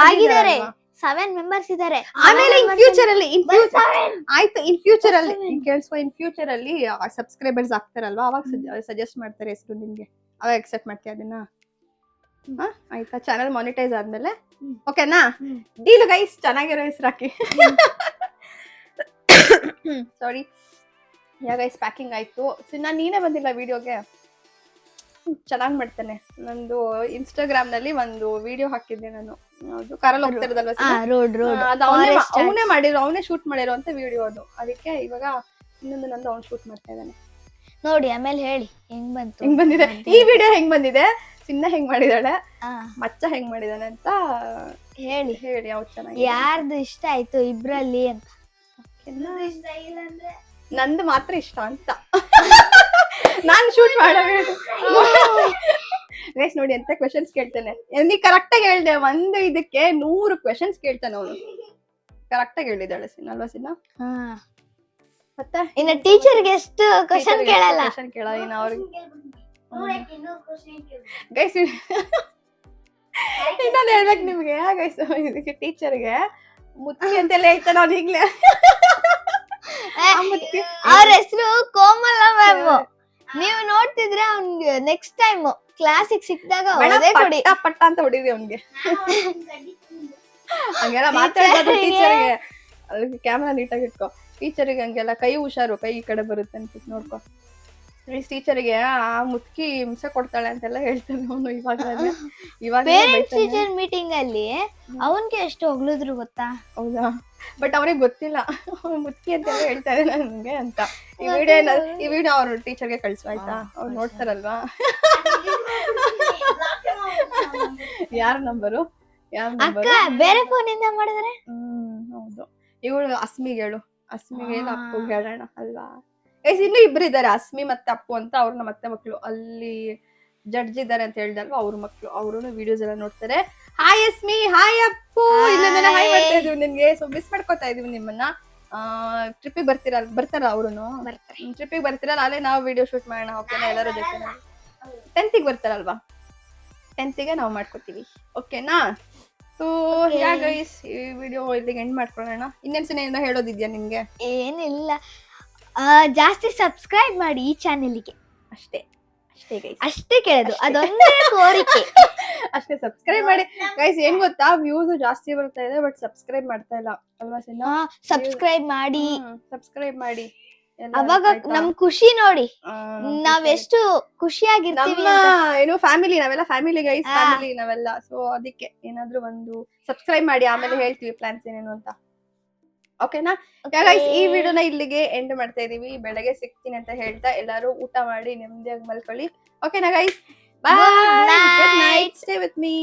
[SPEAKER 2] ಆಗಿದ್ದಾರೆ 7 ಮೆಂಬರ್ಸ್ ಇದ್ದಾರೆ.
[SPEAKER 1] ಆಮೇಲೆ ಇನ್ ಫ್ಯೂಚರ್ ಅಲ್ಲಿ ಆಯ್ತು, ಇನ್ ಫ್ಯೂಚರ್ ಅಲ್ಲಿ ಕೇಳಿಸ್ಕೊ, ಇನ್ ಫ್ಯೂಚರ್ ಅಲ್ಲಿ ಸಬ್ಸ್ಕ್ರೈಬರ್ಸ್ ಆಗ್ತಾರಲ್ವಾ, ಅವಾಗ ಸಜೆಸ್ಟ್ ಮಾಡ್ತಾರೆ ಹೆಸರು ನಿಮ್ಗೆ, ಅವಾಗ ಅಕ್ಸೆಪ್ಟ್ ಮಾಡ್ತೀಯ ಅದನ್ನ? ಆಯ್ತಾ? ಚಾನಲ್ ಮಾನಿಟೈಸ್ ಆದ್ಮೇಲೆ ಓಕೆನಾ? ಡೀಲ್ ಗೈಸ್, ಚೆನ್ನಾಗಿರೋ ಹೆಸರು ಹಾಕಿ. ಸಾರಿ. ಗೈಸ್ ಪ್ಯಾಕಿಂಗ್ ಆಯ್ತು. ನಾನು ನೀನೇ ಬಂದಿಲ್ಲ ವಿಡಿಯೋಗೆ. ಚೆನ್ನಾಗ್ ಮಾಡ್ತೇನೆ. ನಂದು ಇನ್ಸ್ಟಾಗ್ರಾಮ್ ನಲ್ಲಿ ಒಂದು ವಿಡಿಯೋ ಹಾಕಿದ್ದೆ ನಾನು, ಕಾರಲ್ಲಿ ಹೋಗ್ತಿರೋದಲ್ವಾ, ಅವನೇ ಮಾಡಿರೋ, ಅವನೇ ಶೂಟ್ ಮಾಡಿರೋ ಅಂತ ವಿಡಿಯೋ ಅದು. ಅದಕ್ಕೆ ಇವಾಗ ಇನ್ನೊಂದು ನಂದು ಅವ್ನು ಶೂಟ್ ಮಾಡ್ತಾ ಇದ್ದಾನೆ
[SPEAKER 2] ನೋಡಿ. ಆಮೇಲೆ ಹೇಳಿ ಹೆಂಗ್
[SPEAKER 1] ಬಂದಿದೆ ಈ ವಿಡಿಯೋ, ಹೆಂಗ್ ಬಂದಿದೆ, ಚಿನ್ನ ಹೆಂಗ್ ಮಾಡಿದಾಳೆ, ಮಚ್ಚ ಹೆಂಗ್ ಮಾಡಿದಾನೆ ಅಂತ ಹೇಳಿ ಯಾವ್ದು ಚೆನ್ನಾಗಿ,
[SPEAKER 2] ಯಾರ್ದು ಇಷ್ಟ ಆಯ್ತು ಇಬ್ರಲ್ಲಿ ಅಂತ.
[SPEAKER 1] ನಂದು ಮಾತ್ರ ಇಷ್ಟ ಅಂತ ನಾನ್ ಶೂಟ್ ಮಾಡೋದು. ನೋಡಿ ಎಂತ ಕ್ವೆಶನ್ಸ್ ಕೇಳ್ತೇನೆ. ನೀ ಕರೆಕ್ಟ್ ಆಗಿ ಹೇಳ್ದೆ, ಒಂದು ಇದಕ್ಕೆ 100 ಕ್ವೆಶನ್ಸ್ ಕೇಳ್ತಾನೆ ಅವನು. ಕರೆಕ್ಟ್ ಆಗಿ ಹೇಳಿದಾಳೆ ಅಲ್ವಾ ಸಿನ್ನ? ಮತ್ತೆ
[SPEAKER 2] ಇನ್ನು ಟೀಚರ್ಗೆ ಎಷ್ಟು ಕ್ವೆಶನ್ ಕೇಳಲ್ಲ.
[SPEAKER 1] ಇನ್ನು ಅವ್ರಿಗೆ ಗೈಸ್ ಇನ್ನೊಂದು ಹೇಳ್ಬೇಕು ನಿಮ್ಗೆ ಗೈಸ್, ಇದಕ್ಕೆ ಟೀಚರ್ಗೆ ಮುತ್ತಿ ಅಂತೆಲ್ಲ ಹೇಳ್ತಾನೆ ಅವ್ನು ಈಗ್ಲೇ.
[SPEAKER 2] ಅವ್ರ ಹೆಸರು ಕೋಮಲ ಮ್ಯಾಮ್. ನೀವು ನೋಡ್ತಿದ್ರೆ ಅವ್ನ್ಗೆ ನೆಕ್ಸ್ಟ್ ಟೈಮ್ ಕ್ಲಾಸಿಗೆ ಸಿಕ್ಕಿದಾಗ ಅದೇ ಕೊಡಿ.
[SPEAKER 1] ಪಟ್ಟ ಅಂತ ಹೊಡಿರಿ ಅವ್ನಿಗೆ. ಹಂಗೆಲ್ಲ ಮಾತಾಡೋದು ಟೀಚರ್ಗೆ. ಅಲ್ಲಿ ಕ್ಯಾಮ್ರಾ ನೀಟಾಗಿ ಇಟ್ಕೋ. ಟೀಚರಿಗೆ ಹಂಗೆಲ್ಲ ಕೈ ಹುಷಾರು, ಕೈ ಈ ಕಡೆ ಬರುತ್ತೆ ಅನ್ಸುತ್ತೆ ನೋಡ್ಕೊ. ಟೀಚರ್ಗೆ ಆ ಮುತ್ಕಿ ಹಿಂಸೆ ಕೊಡ್ತಾಳೆ ಅಂತೆಲ್ಲ ಹೇಳ್ತಾನೆ ಅವನು. ಇವಾಗ
[SPEAKER 2] ಟೀಚರ್ ಮೀಟಿಂಗ್ ಅಲ್ಲಿ ಅವನ್ಗೆ ಎಷ್ಟು ಹೊಗಳಿದ್ರು ಗೊತ್ತಾ?
[SPEAKER 1] ಹೌದಾ? ಬಟ್ ಅವ್ರಿಗೆ ಗೊತ್ತಿಲ್ಲ ಮುತ್ಕಿ ಅಂತ ಹೇಳ್ತಾರೆ ನನ್ಗೆ ಅಂತ. ಈ ವಿಡಿಯೋ ಅವ್ರ ಟೀಚರ್ಗೆ ಕಳ್ಸು ಆಯ್ತಾ? ಅವ್ರು ನೋಡ್ತಾರಲ್ವಾ. ಯಾರ ನಂಬರು?
[SPEAKER 2] ಅಕ್ಕ ಬೇರೆ ಫೋನ್ ಇಂದ ಮಾಡಿದ್ರೆ?
[SPEAKER 1] ಹೌದು. ಇವಳು ಅಸ್ಮಿಗೆ ಹೇಳು. ಅಸ್ಮಿಗೆ ಅಪ್ಪುಗೆ ಹೇಳೋಣ ಅಲ್ವಾ? ಇನ್ನು ಇಬ್ರು ಇದಾರೆ, ಅಸ್ಮಿ ಮತ್ತೆ ಅಪ್ಪು ಅಂತ. ಅವ್ರನ್ನ ಮತ್ತೆ ಮಕ್ಳು ಅಲ್ಲಿ ಜಡ್ಜ್ ಇದ್ದಾರೆ ಅಂತ ಹೇಳ್ದಲ್ವಾ, ಅವ್ರ ಮಕ್ಳು. ಅವ್ರು ವಿಡಿಯೋಸ್ ಎಲ್ಲ ನೋಡ್ತಾರೆ. Hi Asmi, hi Appu. ಇಲ್ಲೇ ಹಾಯ್ ಮಾಡ್ತಾ ಇದೀವಿ ನಿಮ್ಗೆ. ಸೊ ಮಿಸ್ ಮಾಡ್ಕೋತಾ ಇದೀವಿ ನಿಮ್ಮನ್ನ. ಟ್ರಿಪ್ಪಿಗೆ ಬರ್ತಾರ ಅವ್ರುನು? ಟ್ರಿಪ್ಪಿಗೆ ಬರ್ತೀರಲ್ಲ, ಅಲ್ಲೇ ನಾವು ವಿಡಿಯೋ ಶೂಟ್ ಮಾಡೋಣ. ಓಕೆನಾ? ಎಲ್ಲರ ಜೊತೆ 10th ಬರ್ತಾರಲ್ವಾ, 10th ನಾವು ಮಾಡ್ಕೊತೀವಿ. ಓಕೆನಾ? ಸೊ ಗೈಸ್, ಈ ವಿಡಿಯೋ ಇಲ್ಲಿಗೆ ಎಂಡ್ ಮಾಡ್ಕೊಳ್ಳೋಣ. ಇನ್ನೇನ್ಸನ ಏನೋ ಹೇಳೋದಿದ್ಯಾ ನಿಮ್ಗೆ?
[SPEAKER 2] ಏನಿಲ್ಲ, ಜಾಸ್ತಿ ಸಬ್ಸ್ಕ್ರೈಬ್ ಮಾಡಿ ಈ ಚಾನೆಲ್ಗೆ.
[SPEAKER 1] ಅಷ್ಟೇ ಗೈಸ್,
[SPEAKER 2] ಅಷ್ಟೇ ಕೇಳೋದು, ಅದೊಂದೇ ಕೋರಿಕೆ.
[SPEAKER 1] ಅಷ್ಟೇ, ಸಬ್ಸ್ಕ್ರೈಬ್ ಮಾಡಿ ಗೈಸ್. ಏನ್ ಗೊತ್ತಾ, ವ್ಯೂಸ್ ಜಾಸ್ತಿ ಬರ್ತಾ ಇದೆ, ಬಟ್ ಸಬ್ಸ್ಕ್ರೈಬ್ ಮಾಡ್ತಾ ಇಲ್ಲ ಅಲ್ವಾ ಸಿನ್ನ?
[SPEAKER 2] ಸಬ್ಸ್ಕ್ರೈಬ್
[SPEAKER 1] ಮಾಡಿ.
[SPEAKER 2] ಅವಾಗ ನಮ್ ಖುಷಿ ನೋಡಿ, ನಾವೆಷ್ಟು ಖುಷಿಯಾಗಿರ್ತೀವಿ.
[SPEAKER 1] ಏನು ಫ್ಯಾಮಿಲಿ, ನಾವೆಲ್ಲ ಫ್ಯಾಮಿಲಿ ಗೈಸ್, ಫ್ಯಾಮಿಲಿ ನಾವೆಲ್ಲ. ಸೊ ಅದಕ್ಕೆ ಏನಾದ್ರೂ ಒಂದು ಸಬ್ಸ್ಕ್ರೈಬ್ ಮಾಡಿ, ಆಮೇಲೆ ಹೇಳ್ತೀವಿ ಪ್ಲಾನ್ಸ್ ಏನೇನು ಅಂತ. ಓಕೆನಾ ಗೈಸ್? ಈ ವಿಡಿಯೋನ ಇಲ್ಲಿಗೆ ಎಂಡ್ ಮಾಡ್ತಾ ಇದೀವಿ. ಬೆಳಗ್ಗೆ ಸಿಗ್ತೀನಿ ಅಂತ ಹೇಳ್ತಾ ಎಲ್ಲಾರು ಊಟ ಮಾಡಿ ನೆಮ್ಮದಿಯಾಗಿ ಮಲ್ಕೊಳ್ಳಿ. ಓಕೆನಾ guys? Bye, good night, stay with me.